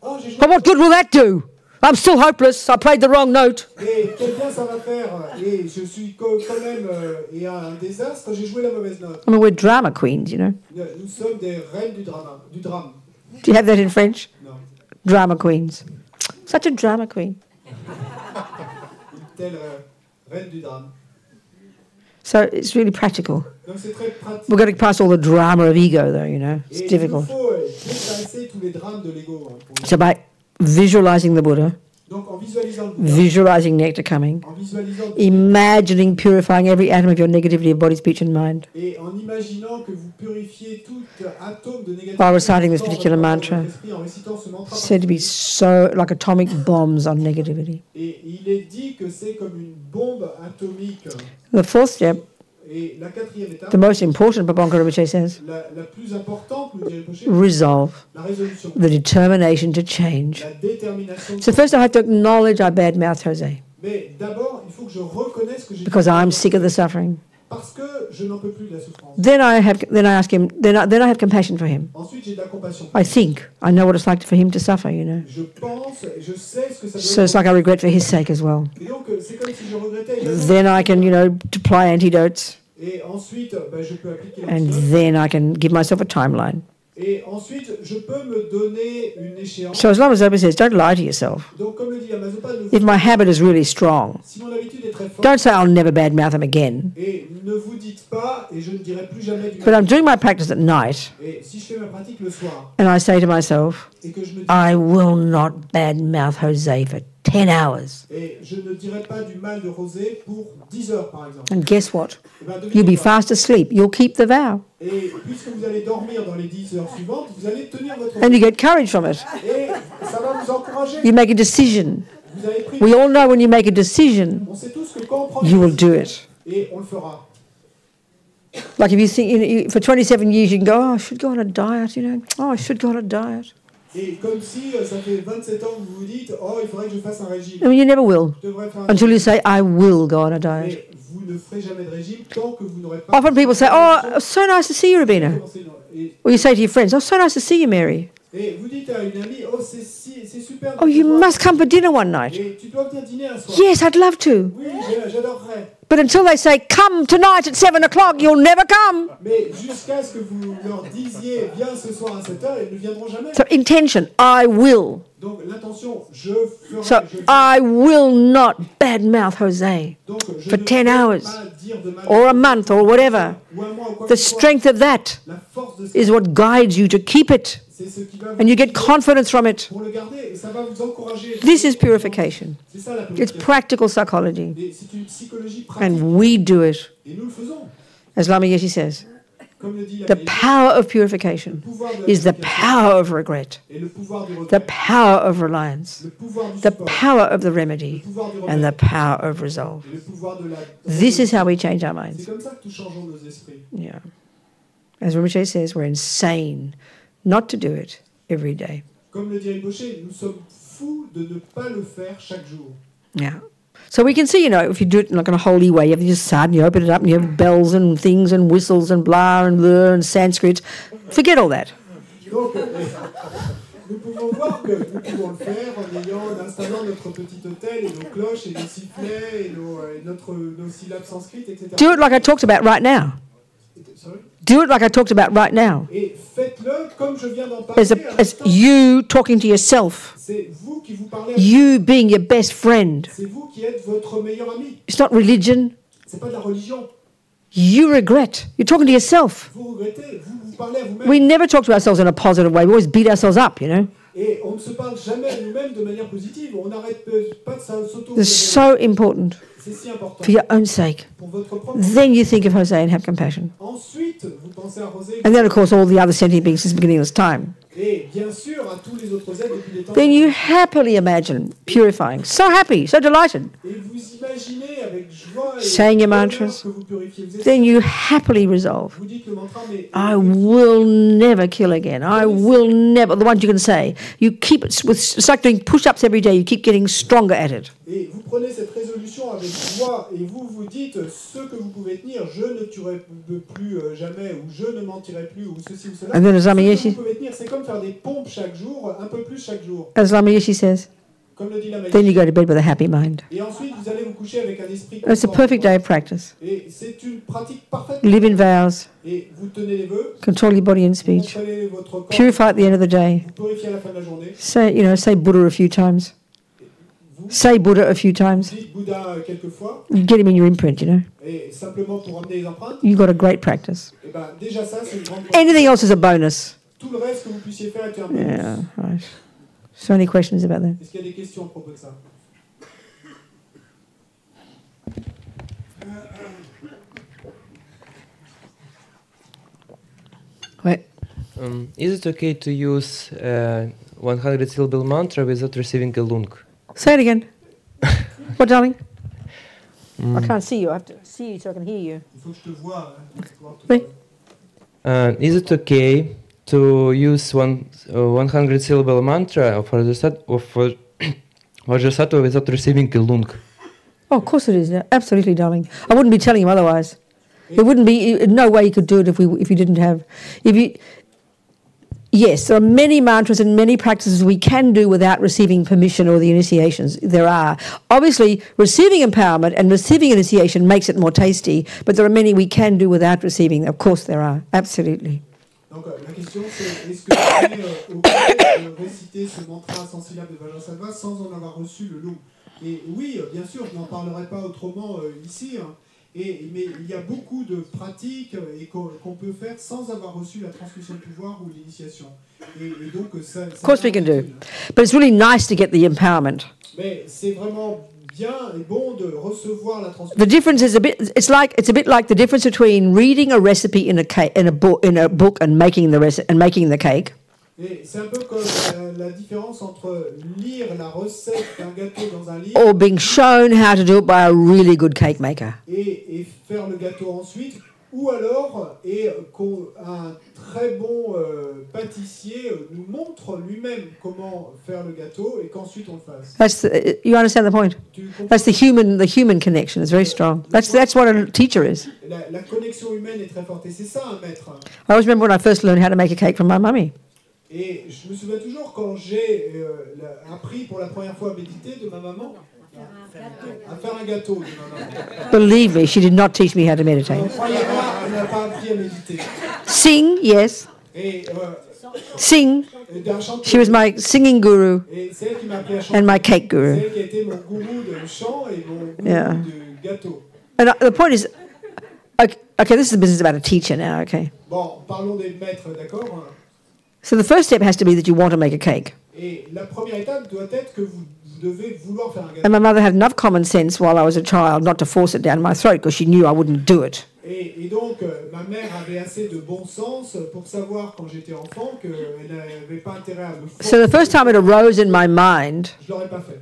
oh, j'ai joué But what good will that do? I'm still hopeless. I played the wrong note. et quel bien ça va faire. Et je suis quand même et un désastre, j'ai joué la mauvaise note. I mean, we're drama queens, you know. Nous sommes des reines du drame. Do you have that in French? Non. Drama queens. Such a drama queen. Une telle reine du drame. So it's really practical. Donc c'est très pratique. We've got to pass all the drama of ego, though, you know. It's Et il nous difficult. faut dépasser tous les drames de l'ego. So by visualizing the Buddha, Donc en visualisant le Bouddha, visualizing nectar coming, en visualisant imagining purifying every atom of your negativity of body, speech, and mind, et en imaginant que vous purifiez tout atome de négativité while reciting this dans votre particular corps, dans mantra, votre esprit, en récitant ce mantra said to be so like atomic bombs on negativity. Et il est dit que c'est comme une bombe atomique. The fourth step, Et la quatrième étape, the most important, Papanka Rinpoche says, la plus importante, nous dirait Poché, resolve, la résolution, the determination to change. la détermination. So first I have to acknowledge I badmouth Jose Mais d'abord, il faut que je reconnaisse que j'ai because I'm sick of the suffering. parce que je n'en peux plus de la souffrance. Then I ask him, then I have compassion for him. Ensuite, j'ai de la compassion. I think, I know what it's like for him to suffer, you know. Je pense, je sais ce que ça So doit it's like I regret for his sake as well. Et donc, c'est comme si je regrettais également. Then I can, apply antidotes, Et ensuite, je peux appliquer and l'antidote. then I can give myself a timeline. Et ensuite, je peux me donner une échéance. So as Lama says, don't lie to yourself. Donc, comme le dit Amazopa, If my habit is really strong, si mon habitude est très forte, don't say I'll never badmouth him again. et ne vous dites pas, et je ne dirai plus jamais du But I'm doing my practice at night, Et si je fais ma pratique le soir, and I say to myself, et que je me dis, I will not badmouth Jose for 10 hours. et je ne dirai pas du mal de Rosé pour 10 heures, par exemple. And guess what? Eh ben, devinez You'll be quoi. fast asleep. You'll keep the vow. Et puisque vous allez dormir dans les 10 heures suivantes, vous allez tenir votre And you get courage from it. Et ça va vous encourager. You make a decision. Vous avez pris. We all know when you make a decision, On sait tous que quand on prend you une will do décision, it. et on le fera. Like if you think, for 27 years you can go, oh, I should go on a diet, you know. Oh, I should go on a diet. Et comme si ça fait 27 ans que vous vous dites, oh, il faudrait que je fasse un régime. I mean, you never will Je devrais faire un until you régime. say, I will go on a diet. Et vous ne ferez jamais de régime tant que vous n'aurez pas. Often people say, oh, it's so nice to see you, Robina. Et, Or you say to your friends, oh, so nice to see you, Mary. et vous dites à une amie, oh, c'est super. de Oh, te you voir. must come for dinner one night. Et tu dois venir dîner un soir. Yes, I'd love to. Oui, j'adorerais. But until they say, come tonight at 7 o'clock, you'll never come. Mais jusqu'à ce que vous leur disiez, viens ce soir à 7h, ils ne viendront jamais. So intention, I will. Donc l'intention, je ferai. So je I will not badmouth Jose Donc, je for ne 10 peux hours pas dire de mal or a month or whatever. ou un mois ou quoi The que ce soit. strength of that La force de is what guides you to keep it. c'est ce qui va vous And you get guider confidence from it. pour le garder et ça va vous encourager. This is purification. C'est ça la It's purification. practical psychology. Et c'est une psychologie pratique And we do it. et nous le faisons. As Lama Yeshe says, Comme le dit la the Bible, power of purification le pouvoir de la is the purification power of regret, et le pouvoir du the retrait, power of reliance, le pouvoir du the support, power of the le remedy, pouvoir du and the remède power of resolve. et le pouvoir de la. This is how we change our C'est minds. comme ça que nous changeons nos esprits. Yeah. As Rinpoche says, we're insane not to do it every day. Comme le dit Rinpoche, nous sommes fous de ne pas le faire chaque jour. Yeah. So we can see, you know, if you do it in like in a holy way, you have your sad and you open it up and you have bells and things and whistles and blah and Sanskrit. Forget all that. Donc, nous pouvons voir que nous pouvons le faire en installant notre petit hôtel et nos cloches et nos sifflets et nos syllabes sanskrites, etc. Do it like I talked about right now. Sorry. Do it like I talked about right now. Et faites-le comme je viens d'en parler. As à l'instant. you talking to yourself, C'est vous qui vous parlez. you being your best friend. C'est vous qui êtes votre meilleur ami. It's not religion. C'est pas de la religion. You regret. You're talking to yourself. Vous regrettez, vous parlez à vous-même. We never talk to ourselves in a positive way. We always beat ourselves up, you know. Et on ne se parle jamais à nous-mêmes de manière positive. On n'arrête pas de s'auto. It's so important C'est si important. for your own sake. Pour votre propre. Then you think of Jose and have compassion. Ensuite, vous pensez à Rosé. And then, of course, all the other sentient beings since the beginning of this time. Et bien sûr, à tous les autres êtres depuis les temps. Then you happily imagine purifying. So happy, so delighted. Et vous imaginez avec joie et Saying your bonheur mantras. que vous purifiez. Vous, Then you happily resolve, vous dites le mantra, mais I will never kill again. I will never, the ones you can say. You keep it, it's like doing push-ups every day. You keep getting stronger at it. et vous prenez cette résolution avec joie et vous vous dites ce que vous pouvez tenir, je ne tuerai plus jamais, ou je ne mentirai plus, ou ceci ou cela. And then as Ce Lama que Yeshe, vous pouvez tenir, c'est comme faire des pompes chaque jour, un peu plus chaque jour. as Lama Yeshe says, Comme le dit la then you magie. go to bed with a happy mind. Et ensuite, vous allez vous coucher avec un esprit It's a content. perfect day of practice. Et c'est une pratique parfaite. Live in vows, Et vous tenez les vœux, control your body and vous speech, contrôlez votre corps, purify at the end of the day. vous purifiez à la fin de la journée. Say Buddha a few times. Vous Say Buddha a few times. dites Bouddha quelques fois, You get him in your imprint, you know. et simplement pour emmener les empreintes, You've got a great practice. et ben déjà ça, c'est une grande Anything else is a bonus. Tout le reste que vous puissiez faire est un bonus. Yeah, right. So many questions about that. Est-ce qu'il y a des questions à propos de ça? Wait. Is it okay to use 100 syllable mantra without receiving a lung? Say it again. What, darling? I can't see you. I have to see you so I can hear you. Il faut que je te vois. Oui. Is it okay to use 100 syllable mantra of Vajrasattva without receiving a lung? Oh, of course it is. Yeah, absolutely, darling. I wouldn't be telling him otherwise. There wouldn't be no way you could do it if you didn't have. Yes, there are many mantras and many practices we can do without receiving permission or the initiations. There are. Obviously, receiving empowerment and receiving initiation makes it more tasty, but there are many we can do without receiving. Of course there are. Absolutely. Donc la question c'est, est-ce que tu es obligé de réciter ce mantra sans syllabe de Vajrasattva sans en avoir reçu le lot? Et oui, bien sûr, je n'en parlerai pas autrement ici, hein, mais il y a beaucoup de pratiques qu'on peut faire sans avoir reçu la transmission de pouvoir ou l'initiation. Et donc ça... Of course we can do. But it's really nice to get the empowerment. Mais c'est vraiment bien et bon de recevoir la transmission. The difference is it's a bit like the difference between reading a recipe in a book and making the cake. Et c'est un peu comme la différence entre lire la recette d'un gâteau dans un livre Or being shown how to do it by a really good cake maker. Et faire le gâteau ensuite, ou alors un très bon pâtissier nous montre lui-même comment faire le gâteau et qu'ensuite on le fasse. You understand the point? That's the human connection. It's very strong. That's what a teacher is. La connexion humaine est très forte et c'est ça un maître. I always remember when I first learned how to make a cake from my mummy. Et je me souviens toujours quand j'ai appris pour la première fois à méditer de ma maman, à faire un gâteau de ma maman. Believe me, she did not teach me how to meditate. Elle n'a pas appris à méditer. Sing, yes. Et, Sing. She was my singing guru et c'est elle qui m'a appris à chanter. and my cake guru. C'est elle qui a été mon gourou de chant et mon gourou de gâteau. And the point is, okay, this is the business about a teacher now, okay? Bon, parlons des maîtres, d'accord? So the first step has to be that you want to make a cake. Et la première étape doit être que vous devez vouloir faire un gâteau. And my mother had enough common sense while I was a child not to force it down my throat because she knew I wouldn't do it. Et donc, ma mère avait assez de bon sens pour savoir quand j'étais enfant qu'elle n'avait pas intérêt à me forcer. So the first time it arose in my mind, Je l'aurais pas fait.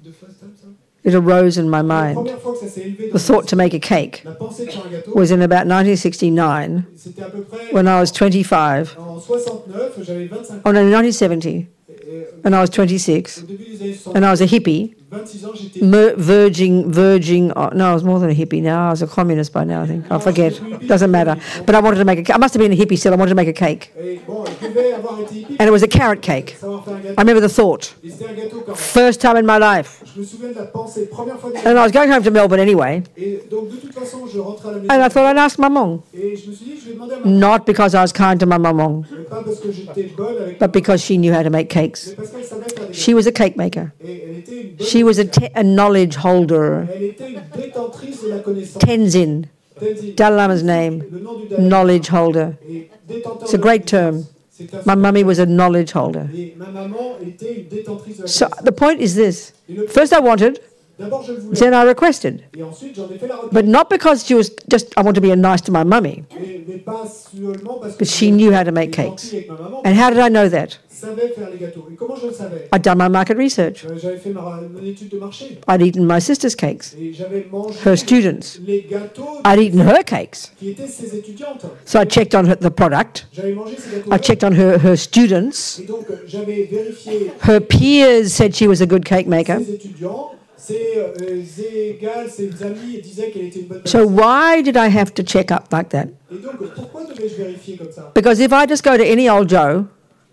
The first time, ça? it arose in my La mind. première fois que ça s'est élevé The dans thought to make a cake la pensée de faire un gâteau, was in about 1969 c'était à peu près when I was 25. en 69, j'avais 25 ans. Oh no, 1970, Et, and I was 26, au début des années 60, and I was a hippie. 26 ans, j'étais... Verging. Oh, no, I was more than a hippie now. I was a communist by now, I think. I forget. Doesn't matter. But I wanted to make a cake. I must have been a hippie still. I wanted to make a cake. Et bon, je devais avoir été hippie And it was a carrot cake. pour savoir faire un I gâteau. remember the thought. Et c'était un gâteau quand même. First time in my life. Je me souviens de la pensée, première fois de ma And I was going home to Melbourne anyway. Et donc, de toute façon, je rentrais à la maison. And I thought I'd ask my mom. Et je me suis dit, je vais demander à ma Not because I was kind to my mom, mais pas parce que j'étais bonne avec but because she knew how to make mais cakes. parce qu'elle savait faire des She was a cake maker. gâteaux. Et elle était une bonne... She was a knowledge holder. Elle était une détentrice de la connaissance. Tenzin, Tenzin. Dalai Lama's name, Le nom du Dalai. knowledge holder. Et détenteur It's a de great la term. connaissance. C'est un My mummy was a knowledge holder. Et ma maman était une détentrice de la So connaissance. the point is this. Et le... First I wanted, D'abord, je le voulais. then I requested. Et ensuite, j'en ai fait la requête. But not because she was just, I want to be nice to my mummy. Mais pas seulement parce que But she knew how to make j'étais cakes. gentille avec ma maman. And how did I know that? Savait faire les gâteaux. Et comment je le savais? I'd done my market research. J'avais fait mon étude de marché. I'd eaten my sister's cakes, Et j'avais mangé her students. les gâteaux I'd eaten her cakes. qui étaient ses étudiantes. So I checked on the product. J'avais mangé ces gâteaux. I checked on her students. Et donc, j'avais vérifié Her peers said she was a good cake maker. ses étudiants. Ses égales, ses amis disaient qu'elle était une bonne So why did I have to check up like that? Et donc, pourquoi devais-je vérifier comme ça? Because if I just go to any old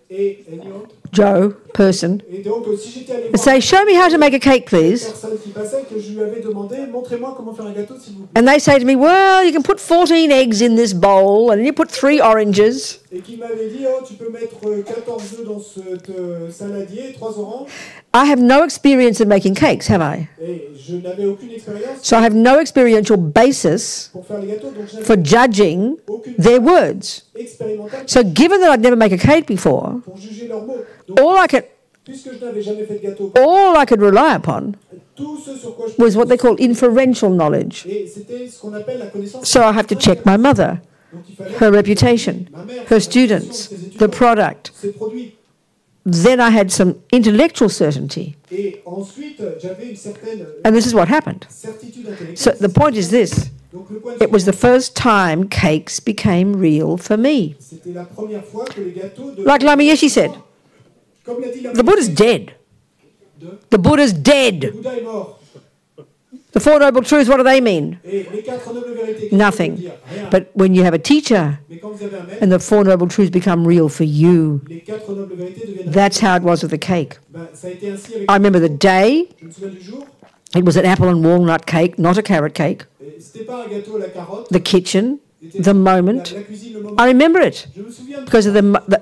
Et any autre? Joe person, Et donc, si j'étais allé and voir say, show me how to make a cake, une please. personne qui passait, que je lui avais demandé, montrez-moi comment faire un gâteau, s'il vous plaît. And they say to me, well, you can put 14 eggs in this bowl, and then you put 3 oranges. Et qui m'avait dit, oh, tu peux mettre 14 œufs dans ce saladier, 3 oranges. I have no experience of making cakes, have I? Et je n'avais aucune expérience So I have no experiential basis pour faire les gâteaux, donc je for n'avais judging aucune their words. expérimentale So given that I'd never make a cake before, pour juger leurs mots. Donc, puisque je n'avais jamais fait de gâteau, all I could rely upon tout ce sur quoi je was what they call inferential knowledge. et c'était ce qu'on appelle la connaissance. So I have to check my mother, Donc il fallait her reputation, ma mère, her sa réputation, students, ses the étudiants, product. ses produits. Then I had some intellectual certainty. Et ensuite, j'avais une certaine And this is what happened. certitude So intellectuelle. the point is this. Donc le point de It was vue, the first time cakes became real for me. c'était la première fois que les gâteaux de Like Lama Yeshe said, comme l'a dit la the Buddha's dead. The Buddha's Le dead. Bouddha est mort. The Four Noble Truths, what do they mean? Et les 4 nobles vérités, qu'est-ce que ça veut Nothing. dire? Rien. But when you have a teacher Mais quand vous avez un maître, and the Four Noble Truths become real for you, les 4 nobles vérités deviennent that's how it was with the cake. Ben, ça a été ainsi avec I remember the day, je me souviens du jour, it was an apple and walnut cake, not a carrot cake. et c'était pas un gâteau à la carotte, The kitchen, the moment. La cuisine, le moment. I remember it Je me souviens de because of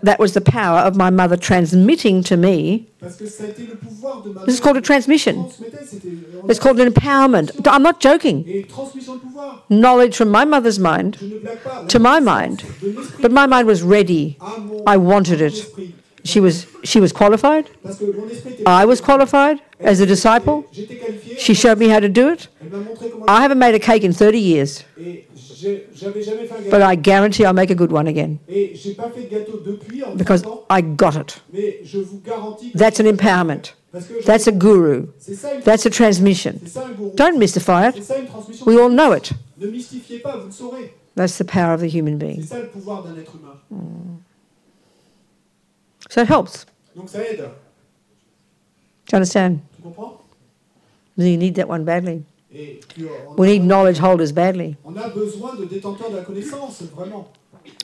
that was the power of my mother transmitting to me. parce que ça a été le pouvoir de ma This is mère called a qui transmission. transmettait, c'était It's called an empowerment. I'm not joking. et transmission de pouvoir. Knowledge from my mother's mind Je ne blague pas. La to my puissance mind. de l'esprit But my mind was ready. à mon I wanted it. esprit. She was qualified. Parce que mon esprit était I was qualified as a disciple. J'étais qualifié. She showed me how to do it. Elle m'a montré comment. I haven't made a cake in 30 years, Et j'avais jamais fait un but gâteau. I guarantee I'll make a good one again Et j'ai pas fait de gâteau depuis en because 30 ans. I got it. Mais je vous garantis que That's an empowerment. parce que That's a guru. c'est ça une That's a transmission. c'est ça un gourou. Don't mystify C'est it. ça une transmission. We all know it. Ne mystifiez pas, vous le saurez. That's the power of the human C'est being. ça le pouvoir d'un être humain. So it helps. Donc ça aide. Do you understand? Tu comprends? You need that one badly. Et puis, We need knowledge holders badly. on a besoin de détenteurs de la connaissance, vraiment.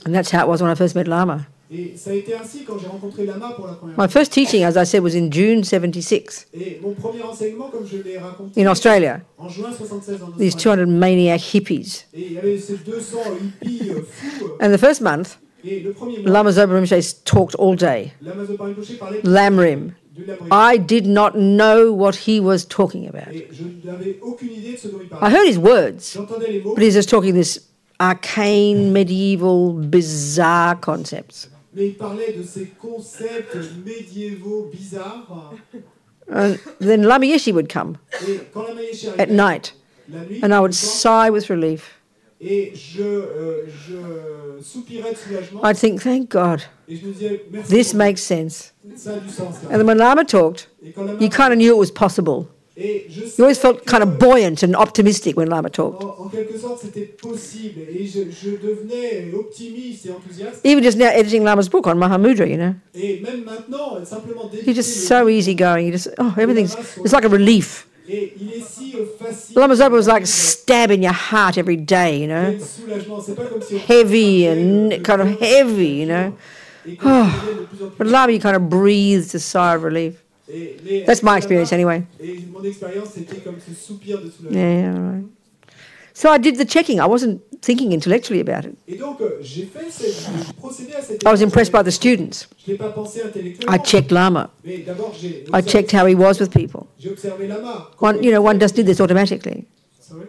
And that's how it was when I first met Lama. Et ça a été ainsi quand j'ai rencontré Lama pour la première My fois. first teaching, as I said, was in June 76 Et mon premier enseignement, comme je l'ai raconté, in Australia. en juin 76 en These Australie. 200 maniac hippies. Et il y avait ces 200 hippies fous. And the first month, Et le premier mois, Lama Zopa Rinpoche talked all day. Lama Zopa Rinpoche parlait Lamrim. du labri. I did not know what he was talking about. Et je n'avais aucune idée de ce dont il I parlait. heard his words, J'entendais les mots, but he's just talking this arcane, medieval, bizarre concepts. mais il parlait de ces concepts médiévaux bizarres. And then Lama Yeshe would come Et quand la Maïeshi at arrivait, night, la nuit, and I would le soir, sigh with relief. et je soupirais de soulagement. I'd think, thank God, Et je me disais, merci. this Lama. makes sense. Ça a du sens. Là. And then when Lama talked, Et quand Lama you kind of knew it was possible. et je You always savais felt kind of buoyant and optimistic when Lama talked. en quelque sorte, c'était possible. Et je devenais optimiste et enthousiaste. Even just now editing Lama's book on Mahamudra, you know. Et même maintenant, simplement He's d'éditer just le so livre, easygoing. He just, oh, everything's, it's like a relief. et il est si facile. Lama Zopa was like stabbing your heart every day, you Il y a know. un soulagement. C'est pas comme si on Heavy frappait and le kind of cœur heavy, you know. et que ça devenait de plus en plus But Lama, you kind of breathed a sigh of relief. mais That's my avec experience Lama, anyway. Et mon expérience, c'était comme ce soupir de soulagement. Yeah, all right. So I did the checking. I wasn't thinking intellectually about it. Et donc, j'ai procédé à cette I was impressed by the students. Je n'ai pas pensé intellectuellement. I checked Lama. Mais d'abord, j'ai I checked how he was with people. j'ai observé Lama. One just did this automatically. Sorry.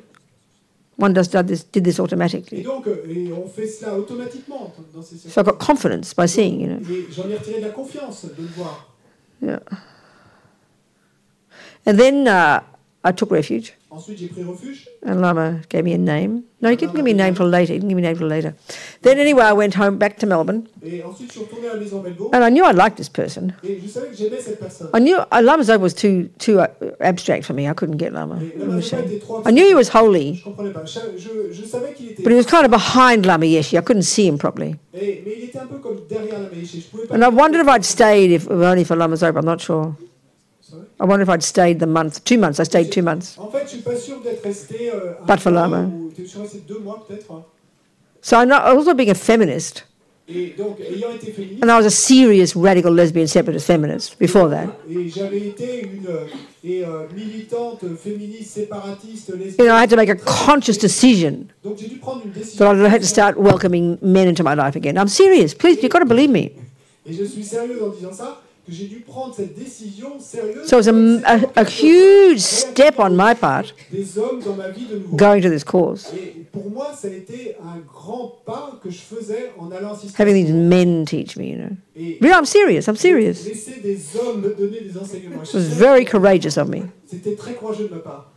One just did this Et automatically. donc, et on fait cela automatiquement dans ces So I got confidence by seeing, you know. Et j'en ai retiré de la confiance de le voir. Yeah. And then I took refuge, Ensuite, j'ai pris refuge. and Lama gave me a name. No, he didn't give me a name till later. He didn't give me a name till later. Then anyway, I went home back to Melbourne, Et ensuite, je suis retourné à la maison Melbourne. and I knew I liked this person. Et je savais que j'aimais cette personne. I knew Lama Zopa was too abstract for me. I couldn't get Lama. Et Lama Zopa était trop I knew he was holy, Je comprenais pas. Je savais qu'il était. but he was kind of behind Lama Yeshe. I couldn't see him properly. Mais il était un peu comme derrière la Maïeshi. Je pouvais pas. And I wondered if I'd stayed if only for Lama Zopa. I'm not sure. Sorry? I wonder if I'd stayed the month, 2 months. I stayed 2 months. En fait, je suis pas sûr d'être resté. Pas de Lama. Je suis resté 2 mois peut-être. So I know, also being a feminist, Et donc, ayant été féministe. and I was a serious radical lesbian separatist feminist before that. Et j'avais été une militante féministe séparatiste You lesbienne. know, I had to make a conscious decision Donc j'ai dû prendre une décision. that I had to start welcoming men into my life again. I'm serious. Please, you've got to believe me. Et je suis sérieuse en disant ça, que j'ai dû prendre cette décision sérieuse. So it was a huge step on my part Des hommes dans ma vie de nouveau. going to this course, Et pour moi, ça a été un grand pas que je faisais en allant assister. having these men teach me, you know. Et Really, I'm serious. I'm serious. laisser des hommes me donner des enseignements. It was very courageous of me. C'était très courageux de ma part.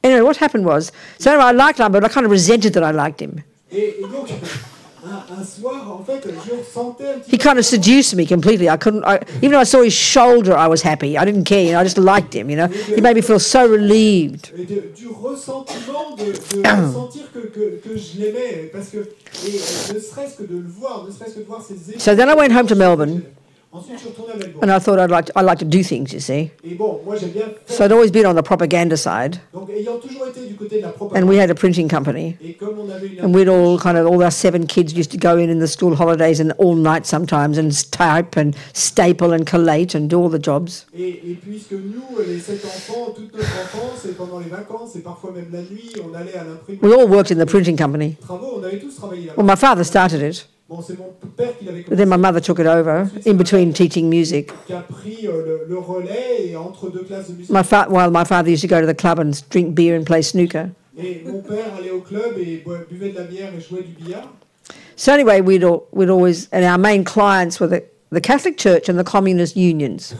Anyway, what happened was, so anyway, I liked Lama, but I kind of resented that I liked him. Et donc, un soir, en fait, je ressentais un petit He kind of seduced me completely. Even though I saw his shoulder, I was happy. I didn't care, you know, I just liked him, you know. He made me feel so relieved. du ressentiment de ressentir que je l'aimais parce que et ne serait-ce que de le voir, ne serait-ce que de voir ses So then I went home to Melbourne. Ensuite, je suis retourné à Melbourne. And I thought I like to do things, you see. Et bon, moi, j'aime bien So faire. I'd always been on the propaganda side, Donc, ayant toujours été du côté de la and propagande, we had a printing company. et comme on avait une And we'd all our 7 kids used to go in the school holidays and all night sometimes and type and staple and collate and do all the jobs. et puisque nous, les 7 enfants, toute notre enfance, et pendant les vacances, et parfois même la nuit, on allait à l'imprimerie. We all worked in the printing company. Travaux, on avait tous travaillé là-bas. Well, my father started it, Bon, c'est mon père qui l'avait but then my commencé, mother took it over in between teaching music. qui a pris le relais et entre deux classes de musique. While my father used to go to the club and drink beer and play snooker. Et mon père allait au club et buvait de la bière et jouait du billard. So anyway, we'd always, and our main clients were the Catholic Church and the communist unions.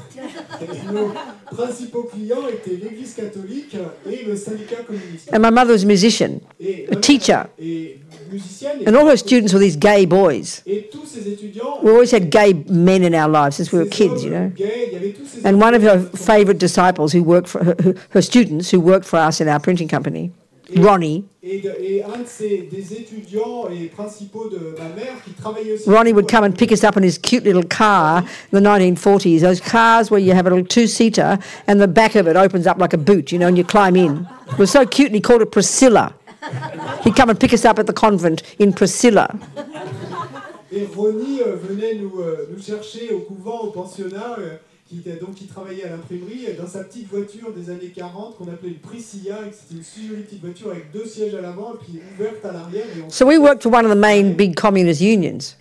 Et nos principaux clients étaient l'Église catholique et le syndicat communiste. And my mother was a musician, Et a teacher, et musicienne. and all her students were these gay boys. Et tous ces étudiants. We always had gay men in our lives since we were kids, you know. Gays, il y avait tous ces And one of her étudiants. favourite disciples who worked for her students who worked for us in our printing company, Ronnie. Et un des étudiants et principaux de ma mère qui travaillait aussi. Ronnie would come and pick us up in his cute little car in the 1940s, those cars where you have a little two-seater and the back of it opens up like a boot, you know, and you climb in. It was so cute, and he called it Priscilla. He'd come and pick us up at the convent in Priscilla. Et Ronnie venait nous chercher au couvent, au pensionnat, qui travaillait à l'imprimerie, dans sa petite voiture des années 40 qu'on appelait une Priscilla, et c'était une si jolie petite voiture avec 2 sièges à l'avant et puis ouverte à l'arrière. So we worked for one of the main big communist unions.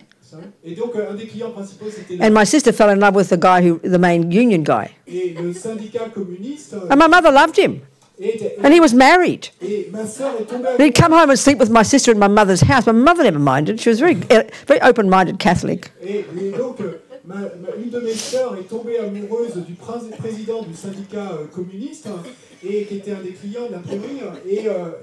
Et donc un des clients principaux c'était And my sister fell in love with the main union guy. et le syndicat communiste. And my mother loved him. And he was married. Et ma sœur est tombée. And he'd come home and sleep with my sister in my mother's house. My mother never minded. She was very open-minded Catholic. Et donc une de mes sœurs est tombée amoureuse du président du syndicat communiste et qui était un des clients de l'imprimerie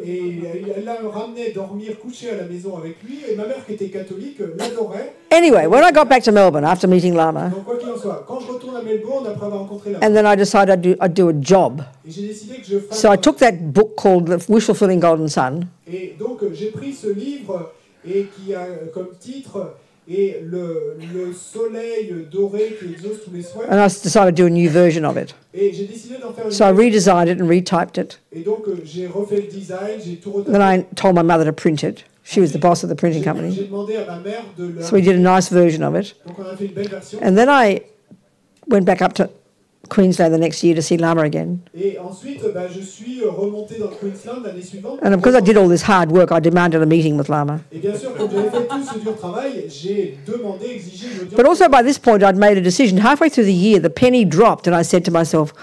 et elle l'a ramené dormir, coucher à la maison avec lui et ma mère qui était catholique l'adorait. Anyway, when I got back to Melbourne after meeting Lama, Donc quoi qu'il en soit, quand je retourne à Melbourne après avoir rencontré Lama, and then I decided I'd do a job. et j'ai décidé que je fasse. So I took that book called The Wish Fulfilling Golden Sun, Et donc j'ai pris ce livre et qui a comme titre et le soleil doré qui exauce tous les souhaits. and I decided to do a new version of it. Et j'ai décidé d'en faire une. So I redesigned it and retyped it. Et donc j'ai refait le design, j'ai tout retapé. Then I told my mother to print it. She was the boss of the printing J'ai company. demandé à ma mère de le. So we did a nice version of it. Donc on a fait une belle version. And then I went back up to Queensland the next year to see Lama again. Et ensuite, je suis remonté dans le Queensland l'année suivante. And because I did all this hard work, I demanded a meeting with Lama. Et bien sûr, comme j'avais fait tout ce dur travail, j'ai demandé, exigé une audience. But also by this point, I'd made a decision. Halfway through the year, the penny dropped, and I said to myself,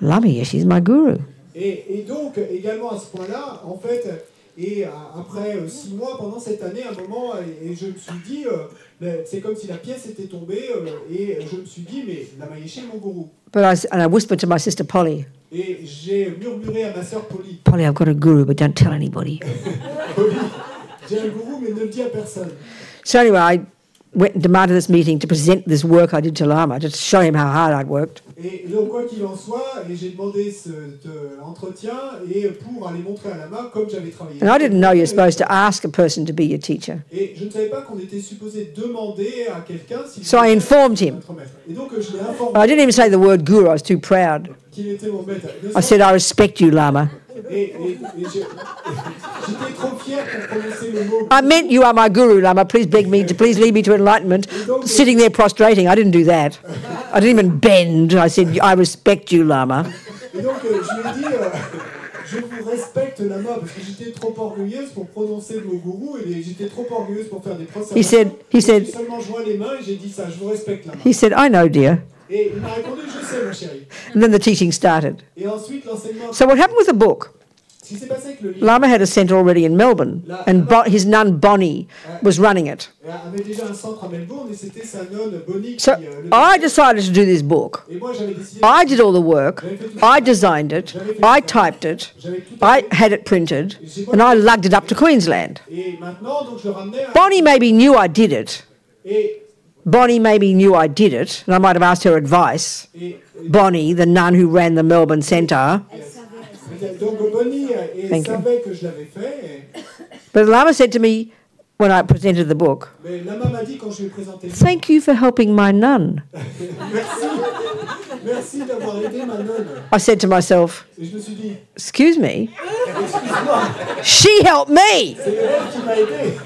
Lama, yes, she's my guru. Et donc, également à ce point-là, en fait, et après 6 mois, pendant cette année, un moment, et je me suis dit, c'est comme si la pièce était tombée, et je me suis dit, mais la Maïché est mon gourou. And I whispered to my sister Polly, Et j'ai murmuré à ma sœur Polly, Polly, I've got a guru, but don't tell anybody. Polly, j'ai un gourou, mais ne le dis à personne. So anyway, I went and demanded this meeting to present this work I did to Lama, to show him how hard I'd worked. Et donc, quoi qu'il en soit, et j'ai demandé cet entretien et pour aller montrer à Lama comme j'avais travaillé. And I didn't know you're supposed to ask a person to be your teacher. Et je ne savais pas qu'on était supposé demander à quelqu'un s'il So I informed him. être maître. Et donc, je l'ai informé I didn't even say the word guru, I was too proud. qu'il était mon maître. I said, I respect you, Lama. Et j'étais trop fier pour prononcer le mot. I meant you are my guru, Lama. Please beg me to please lead me to enlightenment. Sitting there prostrating, I didn't do that. I didn't even bend. I said, I respect you, Lama. Et donc, je lui ai dit, je vous respecte, Lama, parce que j'étais trop orgueilleuse pour prononcer le mot gourou et j'étais trop orgueilleuse pour faire des prostrations. He said, J'ai seulement joint les mains et j'ai dit ça, je vous respecte, Lama. he said, I know, dear. Et il m'a répondu, je sais, ma chérie. And then the teaching started. Et ensuite, l'enseignement. So what happened with the book? Ce qui s'est passé avec le livre, Lama had a centre already in Melbourne, and his nun Bonnie was running it. avait déjà un centre à Melbourne et c'était sa nonne Bonnie qui So I decided to do this book. Et moi, j'avais décidé. I did all the work. I designed it. I typed it. I had it printed, and I lugged it up to Queensland. Et maintenant, donc, je le ramenais à. Bonnie maybe knew I did it. Et Bonnie maybe knew I did it, and I might have asked her advice. Bonnie, the nun who ran the Melbourne centre. donc Bonnie Thank you. savait que je l'avais fait. But Lama said to me, when I presented the book. Mais Lama m'a dit quand je lui ai présenté le Thank you for helping my nun. merci d'avoir aidé ma nonne. I said to myself, Et je me suis dit, excuse me, excuse-moi, she helped me. c'est elle qui m'a aidé.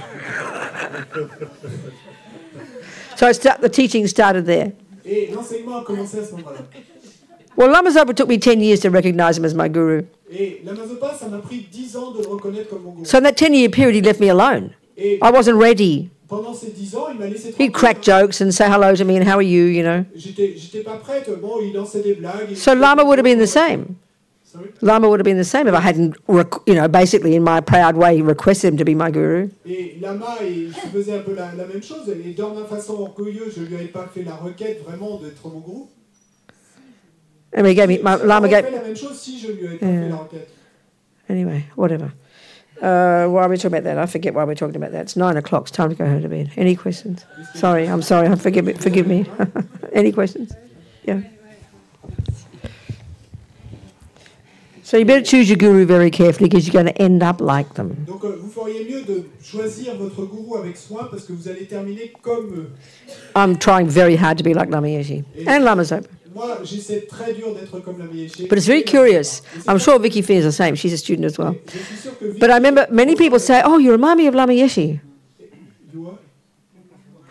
So the teaching started there. Et l'enseignement a commencé à ce moment-là. Well, Lama Zopa took me 10 years to recognize him as my guru. Et Lama Zopa, ça m'a pris 10 ans de le reconnaître comme mon gourou. So in that 10-year period, he left me alone. Et I wasn't ready. pendant ces 10 ans, il m'a laissé He'd tranquille. crack jokes and say hello to me and how are you, you know. J'étais pas prête. Bon, il lançait des blagues. So Lama would have been the same. Sorry? Lama would have been the same if I hadn't, basically in my proud way, requested him to be my guru. Et Lama, il faisait un peu la même chose. Et dans ma façon orgueilleuse, je lui avais pas fait la requête vraiment d'être mon gourou. And he gave me, Lama J'aurais gave, fait la même chose si je lui avais pas fait la requête. anyway, whatever. Why are we talking about that? I forget why we're talking about that. It's 9 o'clock. It's time to go home to bed. Any questions? Sorry. Forgive me. Any questions? Yeah. So you better choose your guru very carefully because you're going to end up like them. Donc vous feriez mieux de choisir votre gourou avec soin parce que vous allez terminer comme eux. I'm trying very hard to be like Lama Yeshe and Lama Zopa. Moi, j'essaie très dur d'être comme Lama Yeshe. But it's very curious. I'm sure Vicky feels the same. She's a student as well. Je suis sûr que But I remember many people say, oh, you remind me of Lama Yeshe.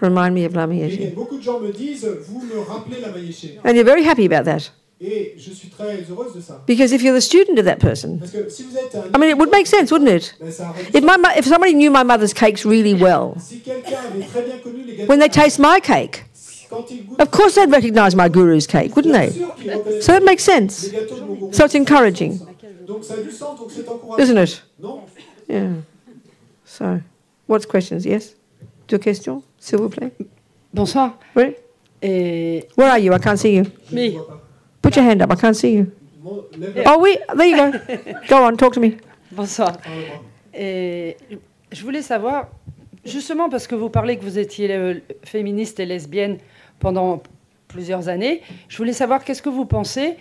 Remind me of Lama Et Yeshe. beaucoup de gens me disent, vous me rappelez Lama Yeshe. And you're very happy about that. Et je suis très heureuse de ça. Because if you're the student of that person, Parce que si vous êtes un... I mean, it would make sense, wouldn't it? Ben, ça aurait dû- If somebody knew my mother's cakes really well, Si quelqu'un avait très bien connu les gâteaux, when they taste my cake, quand il goûte, of course they'd recognize my guru's cake, wouldn't bien they? sûr qu'il reconnaît So it makes les sense. gâteaux de mon gourou. So it's encouraging, Donc ça a du sens, donc c'est encourageant. isn't it? Non? Yeah. So, what's questions? Yes? Deux questions, s'il vous plaît? Bonsoir. Oui? Et Where are you? I can't see you. mais Put your hand up. I can't see you. Bon, lève Oh, oui. There you go. Go on. Talk to me. bonsoir. Parle-moi. Et je voulais savoir, justement parce que vous parlez que vous étiez féministe et lesbienne pendant plusieurs années, je voulais savoir qu'est-ce que vous pensez,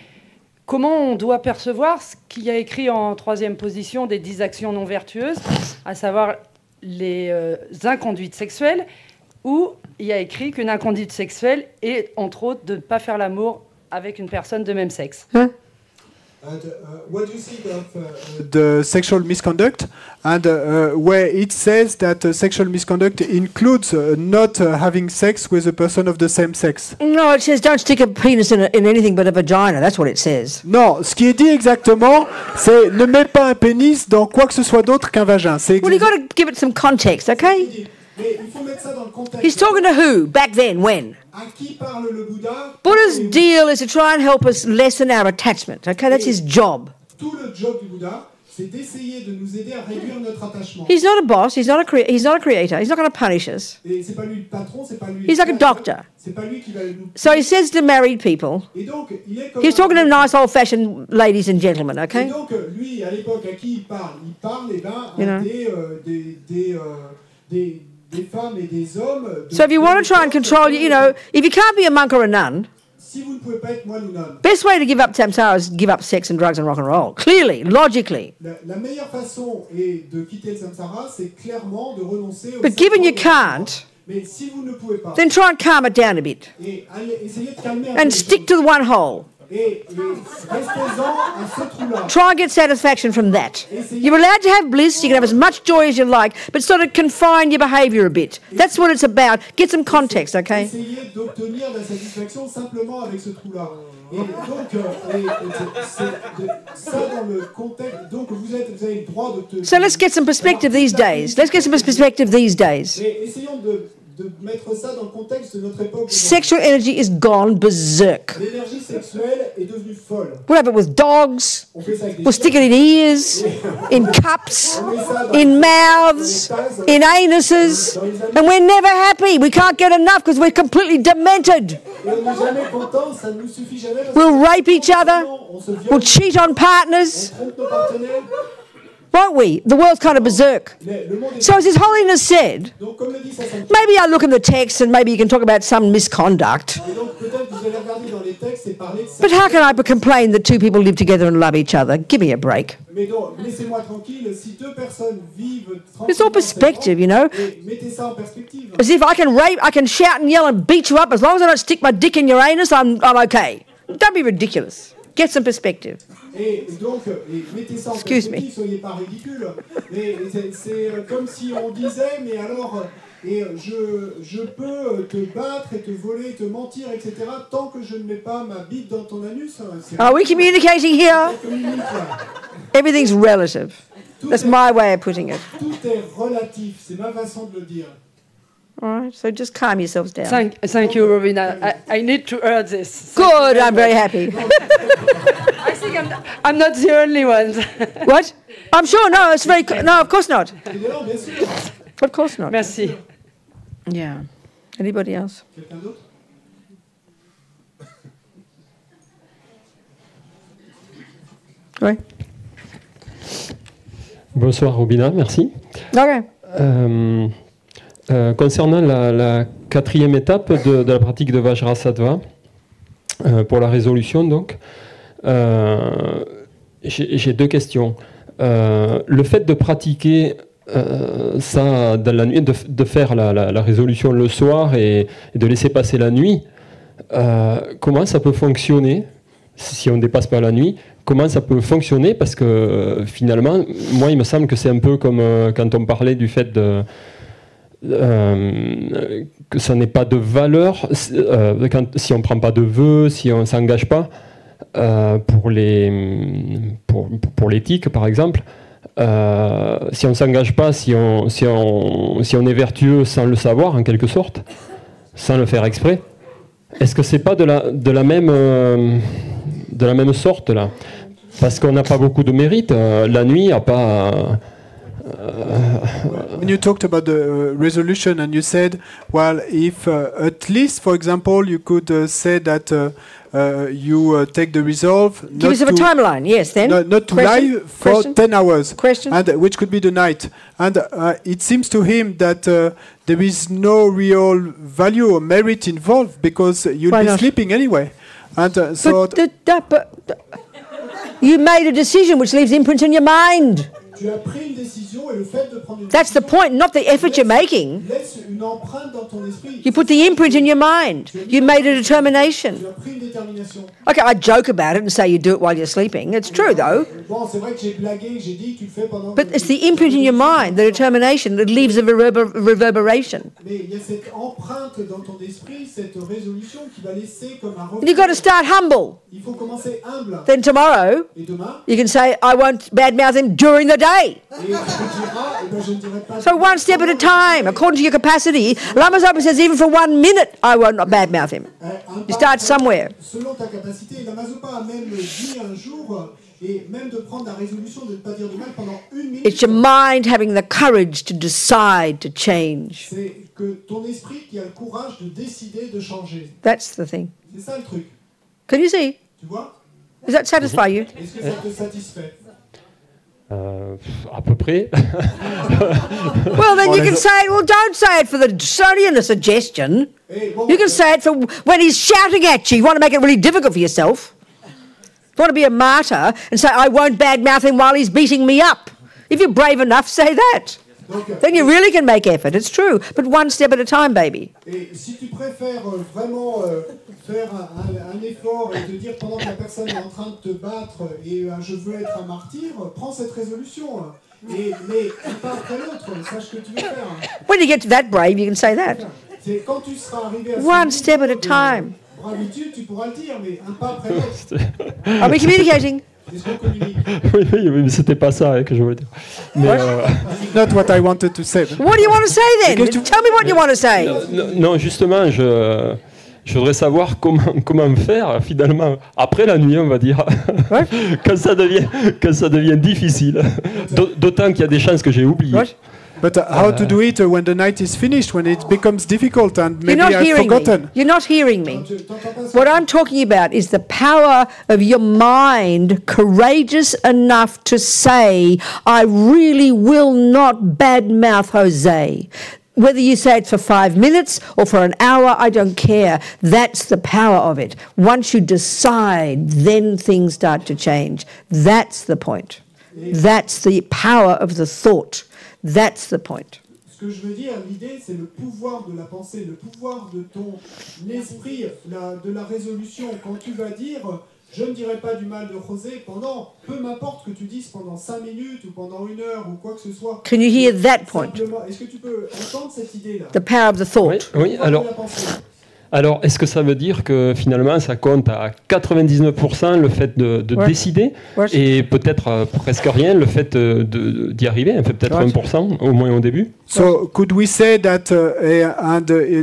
comment on doit percevoir ce qu'il y a écrit en 3e position des 10 actions non vertueuses, à savoir les inconduites sexuelles, où il y a écrit qu'une inconduite sexuelle est, entre autres, de ne pas faire l'amour avec une personne de même sexe. Huh? And what do you think of the sexual misconduct? And where it says that sexual misconduct includes not having sex with a person of the same sex. No, it says don't stick a penis in anything but a vagina. That's what it says. Non, ce qui est dit exactement, c'est ne mets pas un pénis dans quoi que ce soit d'autre qu'un vagin. C'est Well, you've got to give it some context, okay? Mais il faut mettre ça dans le contexte. He's talking to who? Back then, when? À qui parle le Bouddha? Buddha's deal is to try and help us lessen our attachment, okay? That's his job. Tout le job du Bouddha, c'est d'essayer de nous aider à réduire notre attachement. He's not a boss. He's not a creator. He's not going to punish us. Et c'est pas lui le patron, c'est pas lui. He's like a doctor. C'est pas lui qui va nous. So he says to married people, Et donc, il est comme. he's talking to nice old-fashioned ladies and gentlemen, Et okay? donc, lui, à l'époque, à qui il parle, eh ben, You à know. des femmes et des hommes. So if you want to try and control, if you can't be a monk or a nun, Si vous ne pouvez pas être moine ou nonne, best way to give up samsara is give up sex and drugs and rock and roll. Clearly, logically. la meilleure façon est de quitter le samsara, c'est clairement de renoncer au. But given you can't, Mais si vous ne pouvez pas, then try and calm it down a bit et essayez de calmer un peu and les stick choses. to the one hole. Et restez-en à ce trou-là. Try and get satisfaction from that. You're allowed to have bliss, you can have as much joy as you like, but sort of confine your behaviour a bit. That's what it's about. Get some context, okay? Essayez d'obtenir la satisfaction simplement avec ce trou-là. Et donc, c'est ça dans le contexte. Donc, vous avez le droit de. So let's get some perspective these days. Let's get some perspective these days. Mais essayons de mettre ça dans le contexte de notre époque. Sexual energy is gone berserk. L'énergie sexuelle est devenue folle. We'll have it with dogs. On fait ça avec des We'll stick it in ears, in cups, in mouths, in anuses, and we're never happy. We can't get enough because we're completely demented. Et on n'est jamais content, ça ne nous suffit jamais. Parce We'll rape each other. on se viole, We'll cheat on partners, on trompe nos partenaires. won't we? The world's kind of berserk. Mais le monde est... So as His Holiness said, Donc, comme le dit sa sainteté, maybe I look in the text and maybe you can talk about some misconduct. et donc peut-être vous allez regarder dans les textes c'est parler de But how can I complain that two people live together and love each other? Give me a break. Mais donc, laissez-moi tranquille, si deux personnes vivent It's all perspective, you know. et mettez ça en perspective. As if I can shout and yell and beat you up. As long as I don't stick my dick in your anus, I'm okay. Don't be ridiculous. Get some perspective. Et donc, mettez ça en Excuse perspective, soyez pas ridicules. Mais c'est comme si on disait, mais alors, je peux te battre et te voler, te mentir, etc. tant que je ne mets pas ma bite dans ton anus. Are we communicating here? Everything's relative. That's my way of putting it. Tout est relatif, c'est ma façon de le dire. All right, so just calm yourselves down. Thank you, Robina. I need to hear this. Good, I'm very happy. I think I'm not the only one. What? I'm sure, no, it's very... No, of course not. Of course not. Merci. Yeah. Anybody else? Quelqu'un d'autre? Oui. Bonsoir Robina, merci. Okay. Concernant la quatrième étape de la pratique de Vajra Sattva, pour la résolution donc, j'ai deux questions. Le fait de pratiquer ça dans la nuit, de faire la résolution le soir et de laisser passer la nuit, comment ça peut fonctionner si on ne dépasse pas la nuit? Comment ça peut fonctionner? Parce que finalement, moi, il me semble que c'est un peu comme quand on parlait du fait que ça n'ait pas de valeur si on ne prend pas de vœux, si on ne s'engage pas pour l'éthique, par exemple. Si on ne s'engage pas, si on est vertueux sans le savoir, en quelque sorte, sans le faire exprès, est-ce que c'est pas de la même sorte là? Parce qu'on n'a pas beaucoup de mérite. La nuit n'a pas... When you talked about the resolution and you said, well, if at least, for example, you could say that you take the resolve Give us a timeline, yes, then. not to lie for 10 hours, and which could be the night. And it seems to him that there is no real value or merit involved because you'll be sleeping anyway. And so you made a decision which leaves imprints in your mind. Tu as pris une décision et le fait de prendre une That's the point, not the effort you're making. laisse une empreinte dans ton esprit. You put the imprint in your mind. You made a determination. Tu as pris une détermination. Okay, I joke about it and say you do it while you're sleeping. It's true, though. Bon, c'est vrai que j'ai blagué, j'ai dit que tu le fais pendant. But it's the imprint in your mind, the determination, that leaves a reverberation. Mais il y a cette empreinte dans ton esprit, cette résolution qui va laisser comme un And you've got to start humble. Il faut commencer humble. Then tomorrow, Et demain, you can say, I won't badmouth him during the day. et tu diras, eh ben, je ne dirai pas. So one step at a time, according to your capacity. Lama Zopa says, even for 1 minute, I won't badmouth him. You start somewhere. Selon ta capacité, et Lama Zopa a même dit un jour, et même de prendre la résolution de ne pas dire de mal pendant 1 minute. It's your mind having the courage to decide to change. C'est que ton esprit qui a le courage de décider de changer. That's the thing. C'est ça le truc. Can you see? Tu vois? Does that satisfy you? Est-ce que ça te satisfait? À peu près. Well, then you can say it. Well, don't say it for the only in a suggestion. You can say it for when he's shouting at you. You want to make it really difficult for yourself. You want to be a martyr and say, I won't badmouth him while he's beating me up. If you're brave enough, say that. Then you really can make effort. It's true. But one step at a time, baby. Et si tu préfères vraiment faire un effort et te dire pendant que la personne est en train de te battre et je veux être un martyr, prends cette résolution. Mais un pas après l'autre, sache ce que tu veux faire. When you get to that brave, you can say that. C'est quand tu seras arrivé à One step at a time. bravitude, tu pourras le dire, mais un pas après l'autre. Are we communicating? Est-ce qu'on communique? oui, mais c'était pas ça que je voulais dire. Mais, not what I wanted to say. What do you want to say then? Tell me what you want to say. non, justement, je voudrais savoir comment faire finalement après la nuit, on va dire, quand ça devient difficile. D'autant qu'il y a des chances que j'ai oublié. But how to do it when the night is finished, when it becomes difficult and maybe I've forgotten? You're not hearing me. What I'm talking about is the power of your mind, courageous enough to say, I really will not badmouth Jose. Whether you say it for 5 minutes or for an hour, I don't care. That's the power of it. Once you decide, then things start to change. That's the point. That's the power of the thought. That's the point. Ce que je veux dire, l'idée, c'est le pouvoir de la pensée, le pouvoir de ton esprit, de la résolution. Quand tu vas dire, je ne dirai pas du mal de José pendant, peu m'importe que tu dises pendant 5 minutes ou pendant 1 heure ou quoi que ce soit. Can you hear that point? Est-ce que tu peux entendre cette idée-là? The power of the thought. Oui, alors est-ce que ça veut dire que finalement ça compte à 99% le fait de décider et peut-être presque rien le fait d'y arriver, peut-être 1% au moins au début? So could we say that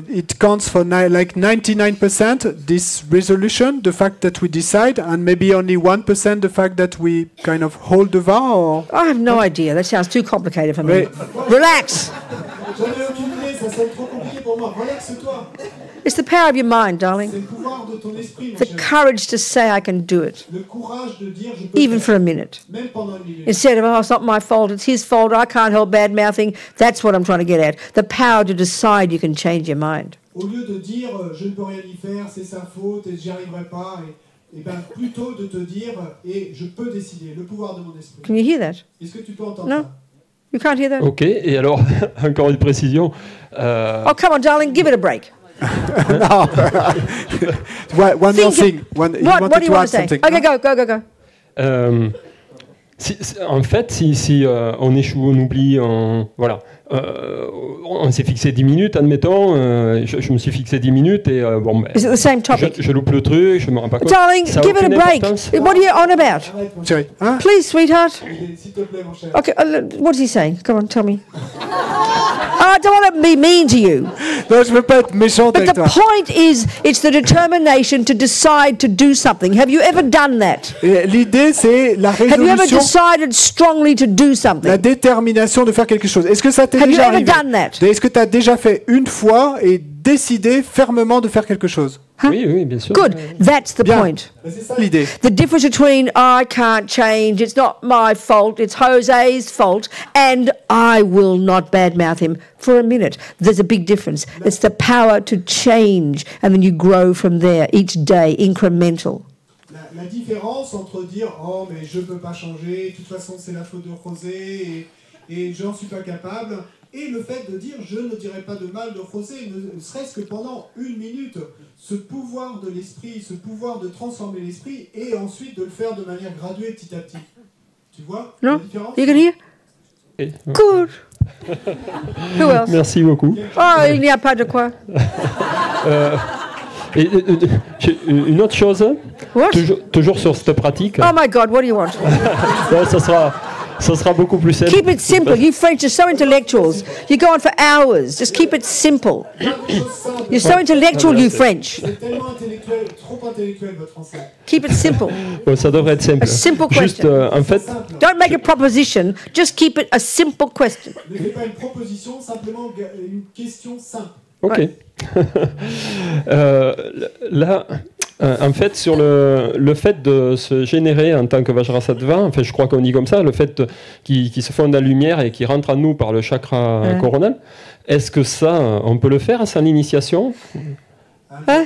it counts for like 99% this resolution, the fact that we decide, and maybe only 1% the fact that we kind of hold the vow? Or? I have no idea. That sounds too complicated for me. Relax. J'en ai aucune idée, ça semble trop compliqué pour moi. Relaxe-toi. It's the power of your mind, darling. C'est le pouvoir de ton esprit, The courage to say I can do it. le courage de dire je peux Even faire, for a minute. même pendant 1 minute. Instead of, oh, it's not my fault, it's his fault, I can't help bad-mouthing. That's what I'm trying to get at. The power to decide you can change your mind. Au lieu de dire je ne peux rien y faire, c'est sa faute et j'y arriverai pas, et ben plutôt de te dire et je peux décider, le pouvoir de mon esprit. Can you hear that? Est-ce que tu peux entendre No. ça? You can't hear that? Ok, et alors, encore une précision. Oh, come on, darling, give it a break. No. One more thing. What do you want to say? Okay, go. En fait, si on échoue, on oublie, voilà. On s'est fixé 10 minutes, admettons. Je me suis fixé 10 minutes et bon, ben, Is it the same topic? je loupe le truc, je me rends pas compte. Darling, Ça a give it a aucune break. importance. What are you on about? Sorry. Huh? Please, sweetheart. S'il te plaît, mon cher. Okay, what is he saying? Come on, tell me. I don't want to be mean to you. Non, je veux pas être méchante But avec the toi. point is, it's the determination to decide to do something. Have you ever done that? Et l'idée, c'est la Have you ever résolution, decided strongly to do la something? détermination de faire quelque chose. Est-ce que ça t'est Have you déjà ever arrivé? done that? Est-ce que tu as déjà fait une fois et décidé fermement de faire quelque chose? Oui, bien sûr. Good. That's the Bien. point. Ben, c'est ça L'idée. The difference between I can't change, it's not my fault, it's Jose's fault, and I will not badmouth him for a minute. There's a big difference. It's the power to change, and then you grow from there each day, incremental. La différence entre dire oh mais je peux pas changer, de toute façon c'est la faute de José et j'en suis pas capable, et le fait de dire je ne dirai pas de mal de José, ne serait-ce que pendant 1 minute, ce pouvoir de l'esprit, ce pouvoir de transformer l'esprit et ensuite de le faire de manière graduée petit à petit. Tu vois la No? différence? You can hear? Ok. Good. Who else? Merci beaucoup. Oh, il n'y a pas de quoi. Et, une autre chose, What? toujours sur cette pratique, Oh my God, what do you want? ouais, ça sera beaucoup plus simple. Keep it simple. You French are so intellectuals. You go on for hours. Just keep it simple. You're so intellectual, you French. C'est tellement intellectuel, trop intellectuel votre français. Keep it simple. Bon, ça devrait être simple. A simple Juste, question. en fait, Simple. Don't make a proposition. Just keep it a simple question. Ne fais pas une proposition, simplement une question simple. ok. Ouais. Là, en fait, sur le fait de se générer en tant que Vajrasattva, enfin, je crois qu'on dit comme ça, le fait qu'il se fonde la lumière et qui rentre en nous par le chakra coronal, est-ce que ça, on peut le faire sans l'initiation? Huh?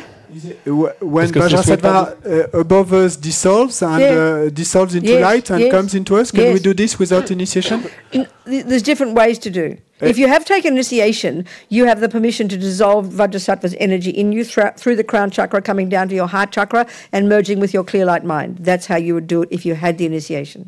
When que ce Vajrasattva above us dissolves and dissolves into Yes, light and yes, comes into us, can yes. we do this without initiation? There's different ways to do. If you have taken initiation, you have the permission to dissolve Vajrasattva's energy in you through the crown chakra, coming down to your heart chakra and merging with your clear light mind. That's how you would do it if you had the initiation.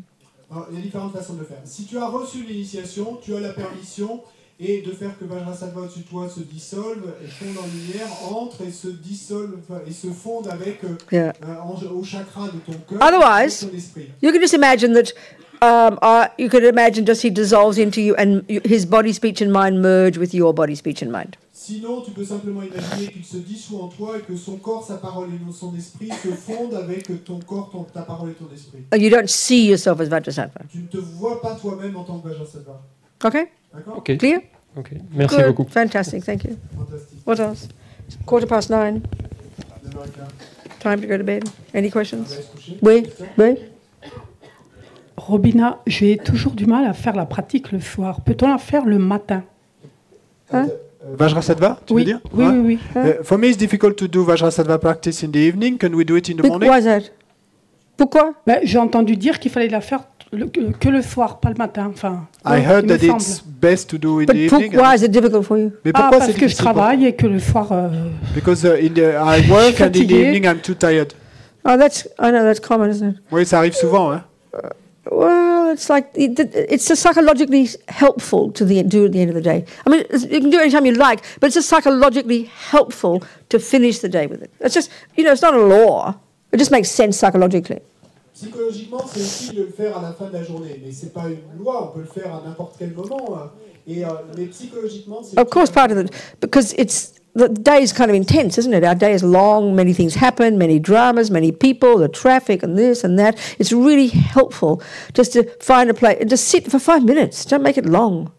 Alors, il y a différentes façons de le faire. Si tu as reçu l'initiation, tu as la permission et de faire que Vajrasattva au-dessus de toi se dissolve, et fonde en lumière, entre et se dissolve et se fonde avec au chakra de ton cœur, Otherwise, et de ton esprit. You can just imagine that. You could imagine just he dissolves into you and his body, speech and mind merge with your body, speech and mind. Sinon, tu peux simplement imaginer qu'il se dissout en toi et que son corps, sa parole et son esprit se fondent avec ton corps, ta parole et ton esprit. You don't see yourself as Vajrasattva. Tu ne te vois pas toi-même en tant que Vajrasattva. Okay? D'accord? Ok. Clear? Ok. Merci Good. beaucoup. Fantastic. Thank you. Fantastique. What else? 9:15. 9h15. Time to go to bed. Any questions? On va se coucher. Oui. Oui. Robina, j'ai toujours du mal à faire la pratique le soir. Peut-on la faire le matin? Hein? Vajrasattva, tu veux dire? Oui. For me, it's difficult to do Vajrasattva practice in the evening. Can we do it in the morning? Why is that? Pourquoi? J'ai entendu dire qu'il fallait la faire que le soir, pas le matin. Enfin, I heard that it's best to do in the evening. Why is it difficult for you? Mais pourquoi parce que je travaille et que le soir. Because I work and in the evening I'm too tired. Oh, I know that's common, isn't it? Oui, ça arrive souvent, hein. Well, it's like it's just psychologically helpful to do at the end of the day. I mean, you can do it anytime you like, but it's just psychologically helpful to finish the day with it. It's just, it's not a law. It just makes sense psychologically. Psychologiquement, c'est utile de le faire à la fin de la journée, mais c'est pas une loi. On peut le faire à n'importe quel moment. Mais psychologiquement, c'est. Of course, part of it, because the day is kind of intense, isn't it? Our day is long. Many things happen, many dramas, many people, the traffic, and this and that. It's really helpful just to find a place, just sit for 5 minutes. Don't make it long.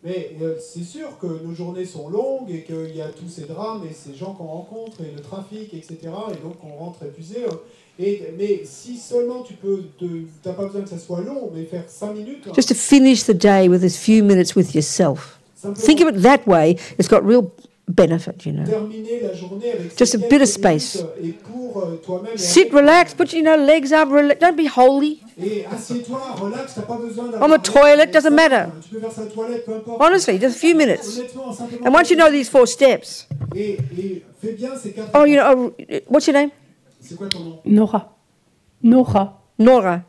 Mais c'est sûr que nos journées sont longues et qu'il y a tous ces drames et ces gens qu'on rencontre et le trafic, etc. Et donc on rentre épuisé. Mais si seulement t'as pas besoin que ça soit long, mais faire 5 minutes. Just to finish the day with this few minutes with yourself. Think of it that way. It's got real benefit, Terminer la journée avec just a bit of space. Et pour toi-même. Sit, relax, put legs up. Don't be holy. Et assieds-toi, relax, t'as pas besoin On the toilet, doesn't matter. Tu peux faire ça à la toilette, peu importe. Honestly, just a few minutes. Honnêtement, simplement. And once you know these 4 steps. Et fais bien ces 4. Oh, what's your name? C'est quoi ton nom? Nora.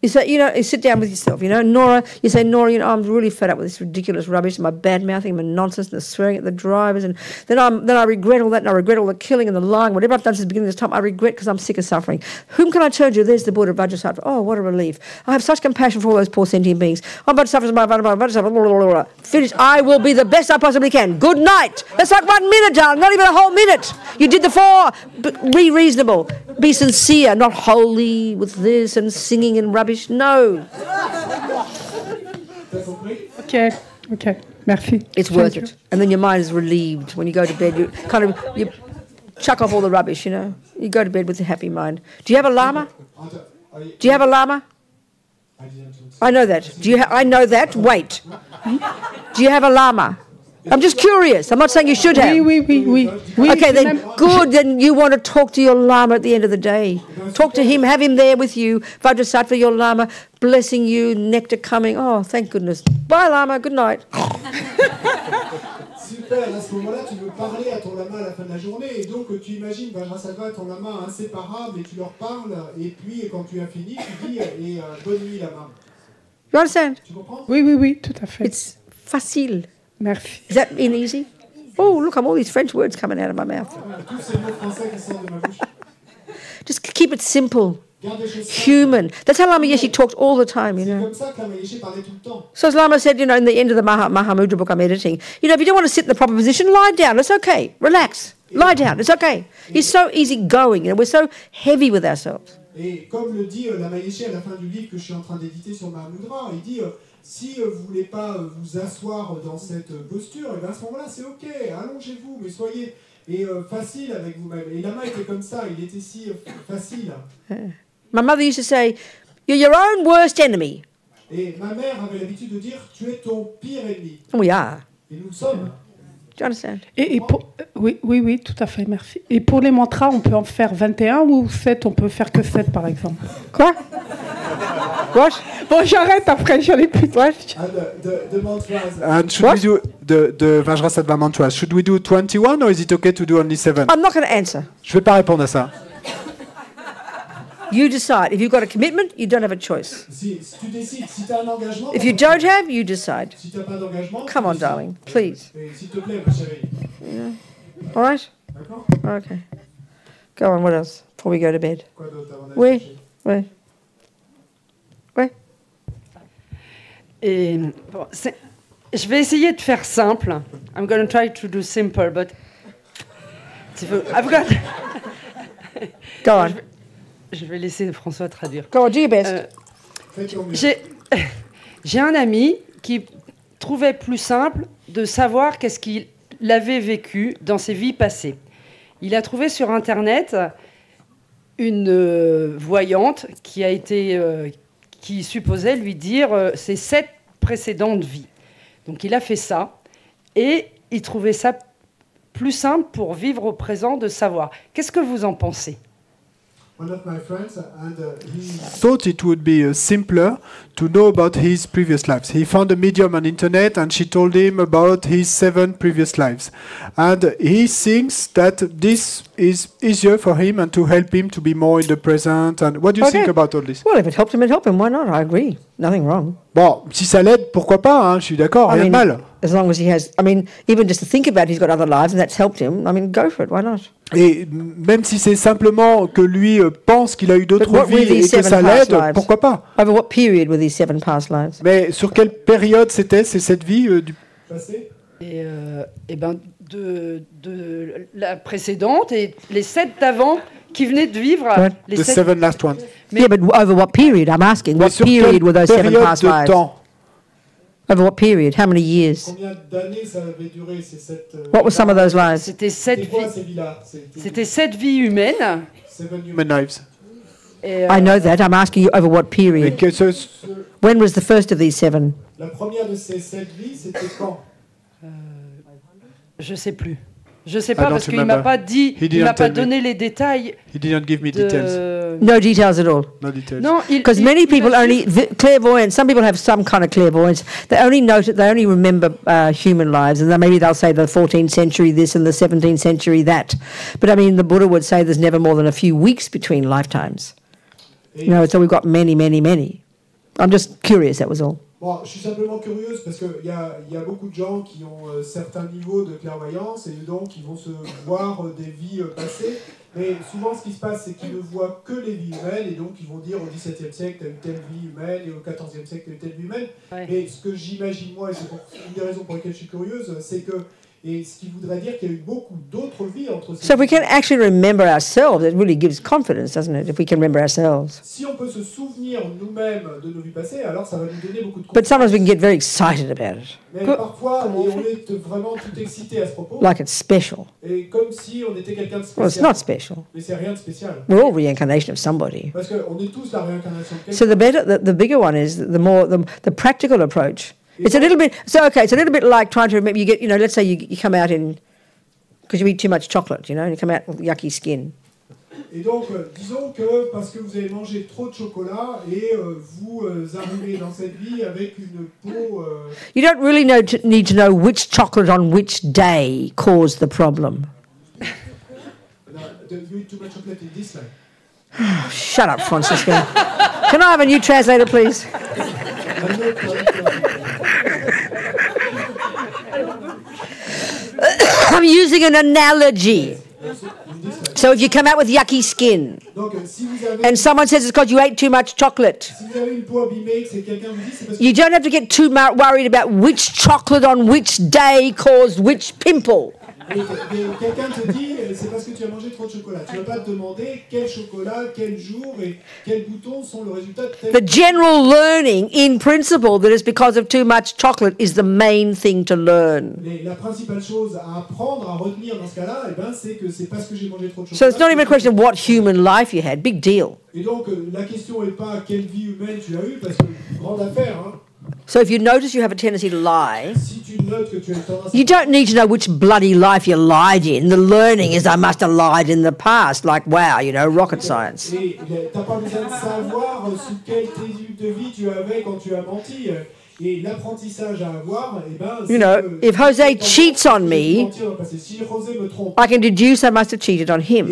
You say, you sit down with yourself, Nora, you say, Nora, I'm really fed up with this ridiculous rubbish, my bad-mouthing, my nonsense, and the swearing at the drivers, and then I regret all that, and I regret all the killing and the lying, whatever I've done since the beginning of this time, I regret because I'm sick of suffering. Whom can I turn to? There's the Buddha Vajrasattva. Oh, what a relief. I have such compassion for all those poor sentient beings. I'm Vajrasattva, finish. I will be the best I possibly can. Good night. That's like 1 minute, darling, not even a whole minute. You did the 4. Be reasonable. Be sincere, not holy with this and singing and rubbish. No. Okay, merci. It's worth it. And then your mind is relieved. When you go to bed, you chuck off all the rubbish, You go to bed with a happy mind. Do you have a lama? I know that. I know that. Wait. Do you have a lama? I'm just curious. I'm not saying you should have. Oui. Okay, then good. Then you want to talk to your lama at the end of the day. Talk to him. Have him there with you. Vajrasattva, your lama, blessing you, nectar coming. Oh, thank goodness. Bye, lama. Good night. Super. À ce moment-là, tu veux parler à ton lama à la fin de la journée. Et donc, tu imagines Vajrasattva et ton lama inséparables et tu leur parles. Et puis, quand tu as fini, tu dis bonne nuit, lama. You understand? Tu comprends? Oui, tout à fait. It's facile. Merci. Is that easy? Oh, look, all these French words coming out of my mouth. Tous ces mots français qui sortent de ma bouche. Just keep it simple. Human. That's how Lama Yeshe talked all the time, Comme ça que Lama Yeshe parlait tout le temps. So as Lama said, in the end of the Mahamudra book I'm editing, if you don't want to sit in the proper position, lie down. It's okay. Relax. Lie down. It's okay. He's so easygoing. We're so heavy with ourselves. Et comme le dit Lama Yeshe à la fin du livre que je suis en train d'éditer sur Mahamudra, il dit si vous ne voulez pas vous asseoir dans cette posture, et bien à ce moment-là, c'est ok, allongez-vous, mais soyez facile avec vous-même. Et Lama était comme ça, il était si facile. My mother used to say, you're your own worst enemy. Et ma mère avait l'habitude de dire, tu es ton pire ennemi. We are. Et nous le sommes. Do you understand? Oui, tout à fait, merci. Et pour les mantras, on peut en faire 21 ou 7, on peut faire que 7 par exemple. Quoi? What? Bon, j'arrête après, j'en ai plus. What? The mantras. And should we do the Vajrasattva mantras? Should we do 21 or is it okay to do only 7? I'm not going to answer. Je vais pas répondre à ça. You decide. If you've got a commitment, you don't have a choice. Si tu décides, si tu as un engagement. If you don't have, you decide. Si tu n'as pas d'engagement. Come on, darling, please. S'il te plaît, ma chérie. All right? D'accord? Okay. Go on, what else? Before we go to bed. Quoi d'autre avant Oui. d'aller chercher? Oui. Oui. Et bon, je vais essayer de faire simple. I'm going to try to do simple, but I've got. Go on. Je vais laisser François traduire. Go on, do your best. J'ai un ami qui trouvait plus simple de savoir qu'est-ce qu'il avait vécu dans ses vies passées. Il a trouvé sur Internet une voyante qui supposait lui dire ses 7 précédentes vies. Donc il a fait ça et il trouvait ça plus simple pour vivre au présent de savoir. Qu'est-ce que vous en pensez? One of my friends, and he thought it would be simpler to know about his previous lives. He found a medium on internet, and she told him about his 7 previous lives. And he thinks that this is easier for him and to help him to be more in the present. And what do you think about all this? Well, if it helped him, it helped him. Why not? I agree. Nothing wrong. Bon, si ça l'aide, pourquoi pas, hein, je suis d'accord, rien de mal. As long as he has, I mean, even just to think about he's got other lives and that's helped him, I mean, go for it, why not? Et même si c'est simplement que lui pense qu'il a eu d'autres vies et que ça l'aide, pourquoi pas? Over what period were these 7 past lives? Mais sur quelle période c'était cette vie du passé? Et ben de la précédente et les 7 d'avant qui venaient de vivre. Les The 7 last ones. Yeah, but over what period? I'm asking. What period were those 7 past lives? Temps? Over what period? How many years? Combien d'années ça avait duré ces 7 What were some of those lives? C'était 7 vies humaines. 7 human lives. I know that. I'm asking you over what period? When was the first of these 7? La première de ces 7 vies, c'était quand? Je sais plus. Je sais pas parce qu'il m'a pas dit, il m'a pas donné les détails. He didn't give me details. No details at all. No details. Non, because many people only clairvoyance. Some people have some kind of clairvoyance. They only note. They only remember human lives, and then maybe they'll say the 14th century this and the 17th century that. But I mean, the Buddha would say there's never more than a few weeks between lifetimes. You know, so we've got many, many, many. I'm just curious. That was all. Bon, je suis simplement curieuse parce qu'il y a beaucoup de gens qui ont certains niveaux de clairvoyance et donc ils vont se voir des vies passées. Mais souvent, ce qui se passe, c'est qu'ils ne voient que les vies humaines et donc ils vont dire au XVIIe siècle, tu as eu telle vie humaine et au XIVe siècle, tu as eu telle vie humaine. Ouais. Et ce que j'imagine, moi, et c'est une des raisons pour lesquelles je suis curieuse, c'est que et ce qui voudrait dire qu'il y a eu beaucoup d'autres vies entre ces. So if we can actually remember ourselves, it really gives confidence, doesn't it? If we can remember ourselves. Si on peut se souvenir nous-mêmes de nos vies passées, alors ça va nous donner beaucoup de confiance. But sometimes we can get very excited about it. Mais parfois, on est vraiment tout excité à ce propos. Like it's special. Et comme si on était quelqu'un de spécial. Well, it's not special. Mais c'est rien de spécial. We're all reincarnation of somebody. Parce qu'on est tous la réincarnation de quelqu'un. So the bigger one is the practical approach. It's a little bit, so okay, it's a little bit like trying to remember, you get, you know, let's say you come out in, because you eat too much chocolate, you know, and you come out with yucky skin. Et donc, disons que parce que vous avez mangé trop de chocolat et vous arrivez dans cette vie avec une peau... You don't really need to know which chocolate on which day caused the problem. You eat too much chocolate in this life. Shut up, Francisco. Can I have a new translator, please? I'm using an analogy. So if you come out with yucky skin, and someone says it's because you ate too much chocolate, you don't have to get too worried about which chocolate on which day caused which pimple. Quelqu'un te dit, c'est parce que tu as mangé trop de chocolat. Tu ne vas pas te demander quel chocolat, quel jour et quels boutons sont le résultat de tel. The general learning, in principle, that it's because of too much chocolate is the main thing to learn. La principale chose à apprendre, à retenir dans ce cas-là, eh ben, c'est que c'est parce que j'ai mangé trop de chocolat. So it's not even a question of what human life you had. Big deal. Et donc, la question n'est pas quelle vie humaine tu as eue, parce que grande affaire, hein. So if you notice you have a tendency to lie, si tu notes que tu as tendance you don't need to know which bloody life you lied in. The learning is I must have lied in the past. Like, wow, you know, rocket science. Et t'as pas besoin de savoir sous quel type de vie tu avais quand tu as menti. Et l'apprentissage à avoir, eh ben, you know, if Jose cheats on me, si José me trompe, I can deduce I must have cheated on him.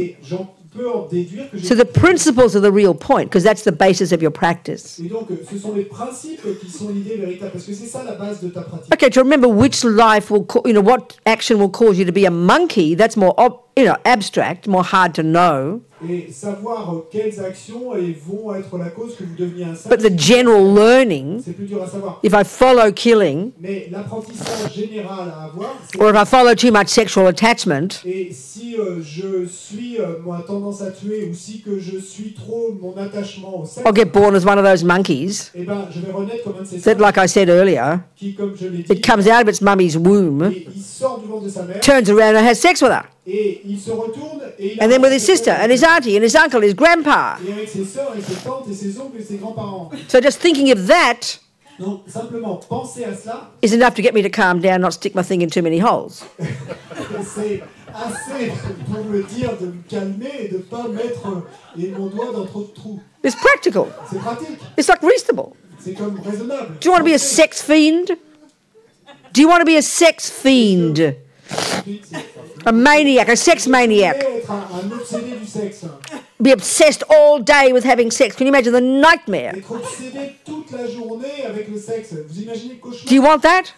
So the principles are the real point, because that's the basis of your practice. Et donc, ce sont les principes qui sont l'idée véritable, parce que c'est ça la base de ta pratique. Okay, to remember which life will, you know, what action will cause you to be a monkey, that's more, you know, abstract, more hard to know. Et savoir quelles actions vont être la cause que vous deveniez un singe. But the general learning, c'est plus dur à savoir. If I follow killing, mais l'apprentissage général à avoir, or if I follow too much sexual attachment, et si je suis moi tendance à tuer, ou si que je suis trop mon attachement au sexe, I'll get born as one of those monkeys. Eh ben, je vais renaître comme un de ces that, like I said earlier, qui, comme je l'ai dit, it comes out of its mummy's womb, et il sort du ventre de sa mère, turns around and has sex with her. Et il se retourne et il and then with his sister and his auntie and his uncle and his grandpa. Et avec ses sœurs et ses tantes et ses oncles et ses grands-parents. So just thinking of that Donc, simplement, penser à cela is enough to get me to calm down, not stick my thing in too many holes. c'est assez pour me dire de me calmer et de ne pas mettre mon doigt dans trop de trous. It's practical. C'est pratique. It's like reasonable. C'est comme raisonnable. Do you want to be a sex fiend? Do you want to be a sex fiend? A maniac, a sex maniac. Être un obsédé du sexe. Be obsessed all day with having sex. Can you imagine the nightmare? Être obsédé toute la journée avec le sexe. Vous imaginez le cauchemar? Do you want that?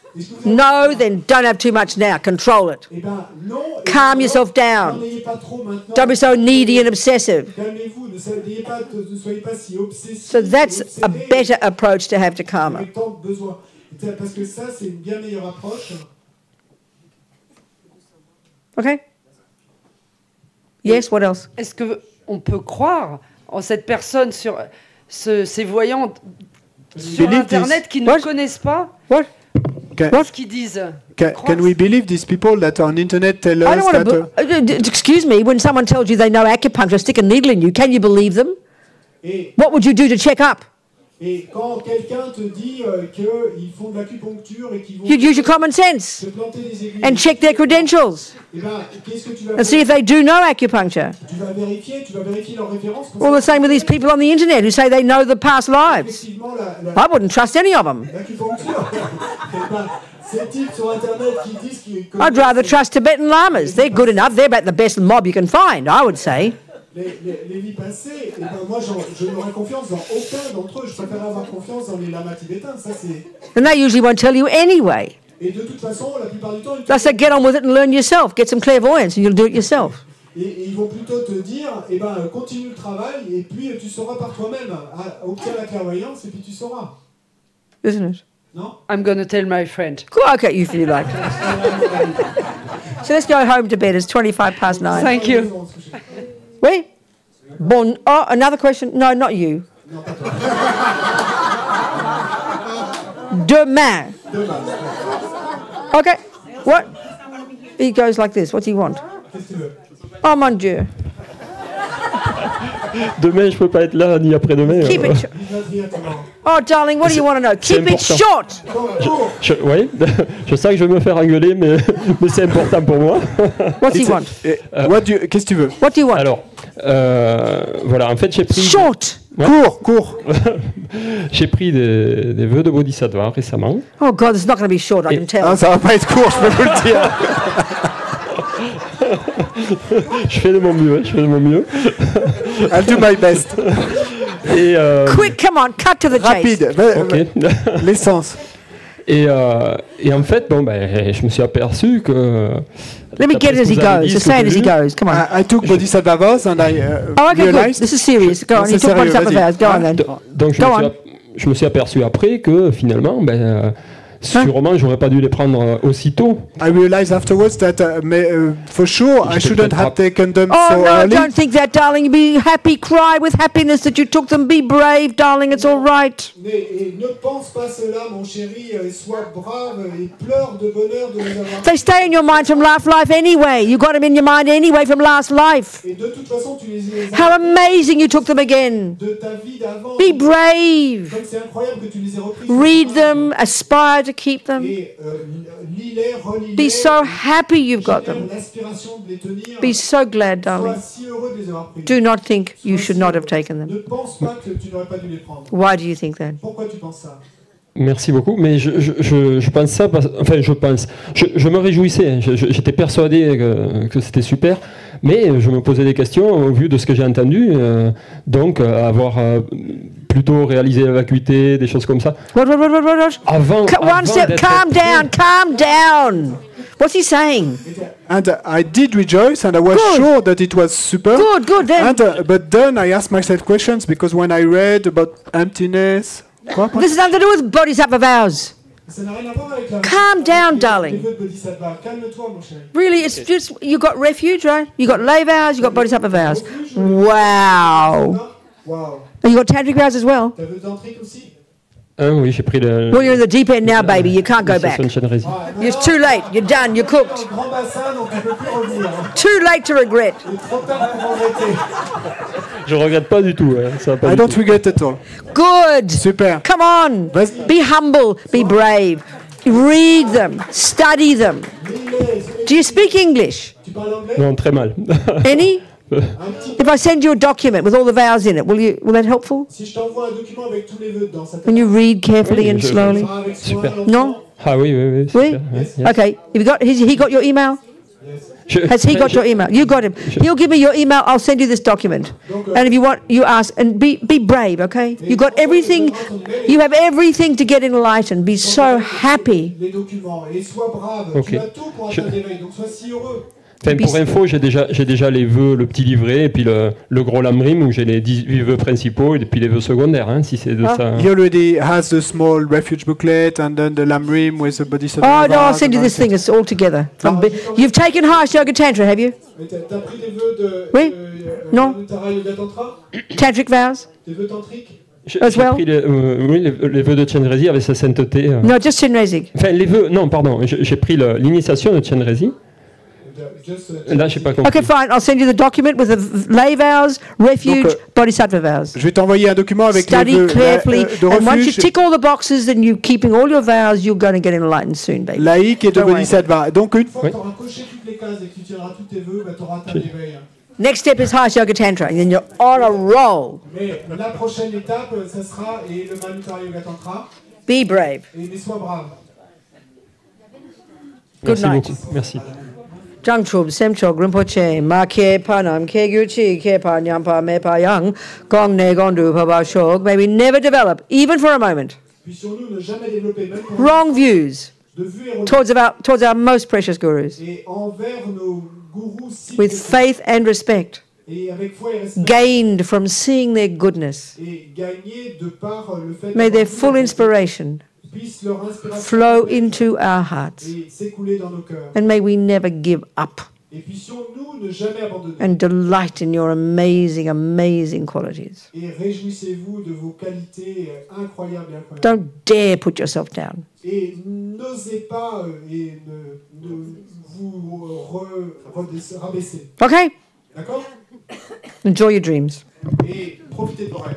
No, then don't have too much now. Control it. Eh ben, non. Calm yourself down. N'en ayez pas trop maintenant. Don't be so needy and obsessive. Calmez-vous. Ne soyez pas si obsessif. So that's a better approach to have to karma. Avec tant de besoins. Parce que ça, c'est une bien meilleure approche. Okay? Yes, what else? Est-ce qu'on peut croire en cette personne sur ces voyants sur Internet qui ne connaissent pas ce qu'ils disent? Can we believe these people that on internet tell us that... Excuse me, when someone tells you they know acupuncture, stick a needle in you, can you believe them? What would you do to check up? Et quand quelqu'un te dit qu'ils font de l'acupuncture et qu'ils vont You'd use your common sense se planter des aiguilles and check their credentials eh ben, qu'est-ce que tu vas and see if they do know acupuncture. Tu vas vérifier leurs références. All the same with these people on the internet who say they know the past lives. Effectivement, I wouldn't trust any of them. l'acupuncture. Eh ben, ces types sur Internet qui disent qu'ils I'd rather trust Tibetan lamas. They're good enough. They're about the best mob you can find, I would say. les vies passées, et ben moi je n'aurais confiance dans aucun d'entre eux. Je préfère avoir confiance dans les lamas tibétains. Ça c'est. And they usually won't tell you anyway. Et de toute façon, la plupart du temps, They say get on with it and learn yourself. Get some clairvoyance and you'll do it yourself. Et ils vont plutôt te dire, eh ben continue le travail et puis tu sauras par toi-même. Obtiens la clairvoyance et puis tu sauras. Isn't it? Non? I'm going to tell my friend. Go, okay, you feel like. So let's go home to bed. It's 9:25. Thank you. Oui? Bon. Oh, another question? No, not you. Demain. Okay. What? He goes like this. What do you want? Oh, mon Dieu. Demain, je peux pas être là, ni après-demain. Keep it short. Oh, darling, what do you want to know? Keep it short. Oui, je sais que je vais me faire engueuler, mais c'est important pour moi. What do you want? Qu'est-ce que tu veux? What do you want? Alors, voilà, en fait, j'ai pris... Short. Ouais. Court. J'ai pris des vœux de Bodhisattva récemment. Oh God, it's not going to be short, I can tell. Ah, ça va pas être court, je peux vous le dire. Je fais de mon mieux, I'll do my best. Et, Quick, come on, cut to the chase. Rapide, okay. L'essence. Et en fait, bon, ben, je me suis aperçu que... Let me get it as he goes. Just say it as he goes. Come on. I took Bodhisattva vows and I okay, realized... good. This is serious. Go on. You took Bodhisattva vows. Go on then. Donc, je me suis aperçu après que finalement, ben... Sûrement, j'aurais pas dû les prendre aussitôt. I realized afterwards that for sure I shouldn't have taken them so no, early. Don't think that, darling. Be happy, cry with happiness that you took them. Be brave, darling. It's all right. Et ne pense pas cela, mon chéri. Sois brave et pleure de bonheur de les avoir. They stay in your mind from last life anyway. You got them in your mind anyway from last life. Et de toute façon, tu les as. How amazing you took them again. De ta vie d'avant. Be brave. Donc c'est incroyable que tu les aies repris. Read them. Aspire to keep them. Be so happy you've got them. Be so glad, darling. Do not think you should not have taken them. Why do you think that? Merci beaucoup, mais je pense ça, je me réjouissais, j'étais persuadé que c'était super, mais je me posais des questions au vu de ce que j'ai entendu, donc avoir plutôt réalisé la vacuité, des choses comme ça. Avant calm down. What's he saying? And I did rejoice, and I was sure that it was super. Good. Then. And but then I asked myself questions because when I read about emptiness. This has nothing to do with Bodhisattva vows. Calm down, darling. Really, it's just, you got refuge, right? You got lay vows, you got Bodhisattva vows. Wow. And you got tantric vows as well. Oui, j'ai pris le... Well, you're in the deep end now, baby. You can't go back. It's too late. You're done. You're cooked. Too late to regret. Je regrette pas du tout. Ça pas I don't regret at all. Good. Super. Come on. Be humble. Be brave. Read them. Study them. Do you speak English? Non, très mal. Any? If I send you a document with all the vows in it, will that helpful? Si je t'envoie un document avec tous les vœux dedans, ça When you read carefully and slowly. Super. No? Ah oui, oui, oui. Oui? Yes. Okay. Has he got your email? Has he got your email? You got him. He'll give me your email. I'll send you this document. And if you want, you ask. And be brave, okay? You got everything. You have everything to get enlightened. Be so happy. Les documents et sois brave. Ok. Tu as tout pour atteindre l'éveil, donc sois si heureux. Enfin, pour info, j'ai déjà les vœux, le petit livret, et puis le gros lamrim où j'ai les 18 vœux principaux, et puis les vœux secondaires, hein, si c'est de ça. He already has the small refuge booklet and then the lamrim with the bodhisattva. Oh no, I'll send you this thing. It's all together. You've taken Harsh Yoga Tantra, have you? T'as pris des vœux de Oui. Non. Tara Yoga Tantra? Tantric vows? Des vœux tantriques? As well? Pris les vœux de Chenrezig avec sa sainteté. No, just Chenrezig. Enfin, les vœux, non, pardon, j'ai pris l'initiation de Chenrezig. Là, je n'ai pas compris. Okay, fine. I'll send you the document with the lay vows, refuge, Donc, bodhisattva vows. Je vais t'envoyer un document avec Study les vœux carefully, de and once you refuge, tick all the boxes and you're keeping all your vows, you're going to get enlightened soon, baby. laïque et de Don't worry. bodhisattva. Donc une Une fois que tu auras coché toutes les cases et que tu tiendras tous tes vœux, tu auras atteint l'éveil. Next step is Harsh Yoga Tantra, and then you're on a roll. Mais la prochaine étape, ça sera et le Manutara Yoga Tantra. Be brave. Mais sois brave. Good Merci night. beaucoup. Merci. Jangchub, Semchog, Rinpoche, Ma Ke Panam, Ke Gyuchi, Ke Pan Yampa, Me Pa Yang, Gong Ne Gondu, Paba Shog, may we never develop, even for a moment, Puissions-nous ne jamais développer, même pour wrong views de vues erronées towards our most precious gurus, et envers nos gourous si with précieux. faith and respect, Et avec foi et respect. gained from seeing their goodness. Et gagner de par le fait May their d'avoir full vu inspiration puisse leur inspiration flow into our hearts, et s'écouler dans nos cœurs. and may we never give up Et puissions-nous ne jamais abandonner. and delight in your amazing, amazing qualities. Et réjouissez-vous de vos qualités incroyables et incroyables. Don't dare put yourself down. Et n'osez pas et ne vous rabaisser. Okay? D'accord? Enjoy your dreams. Et profitez de vos rêves.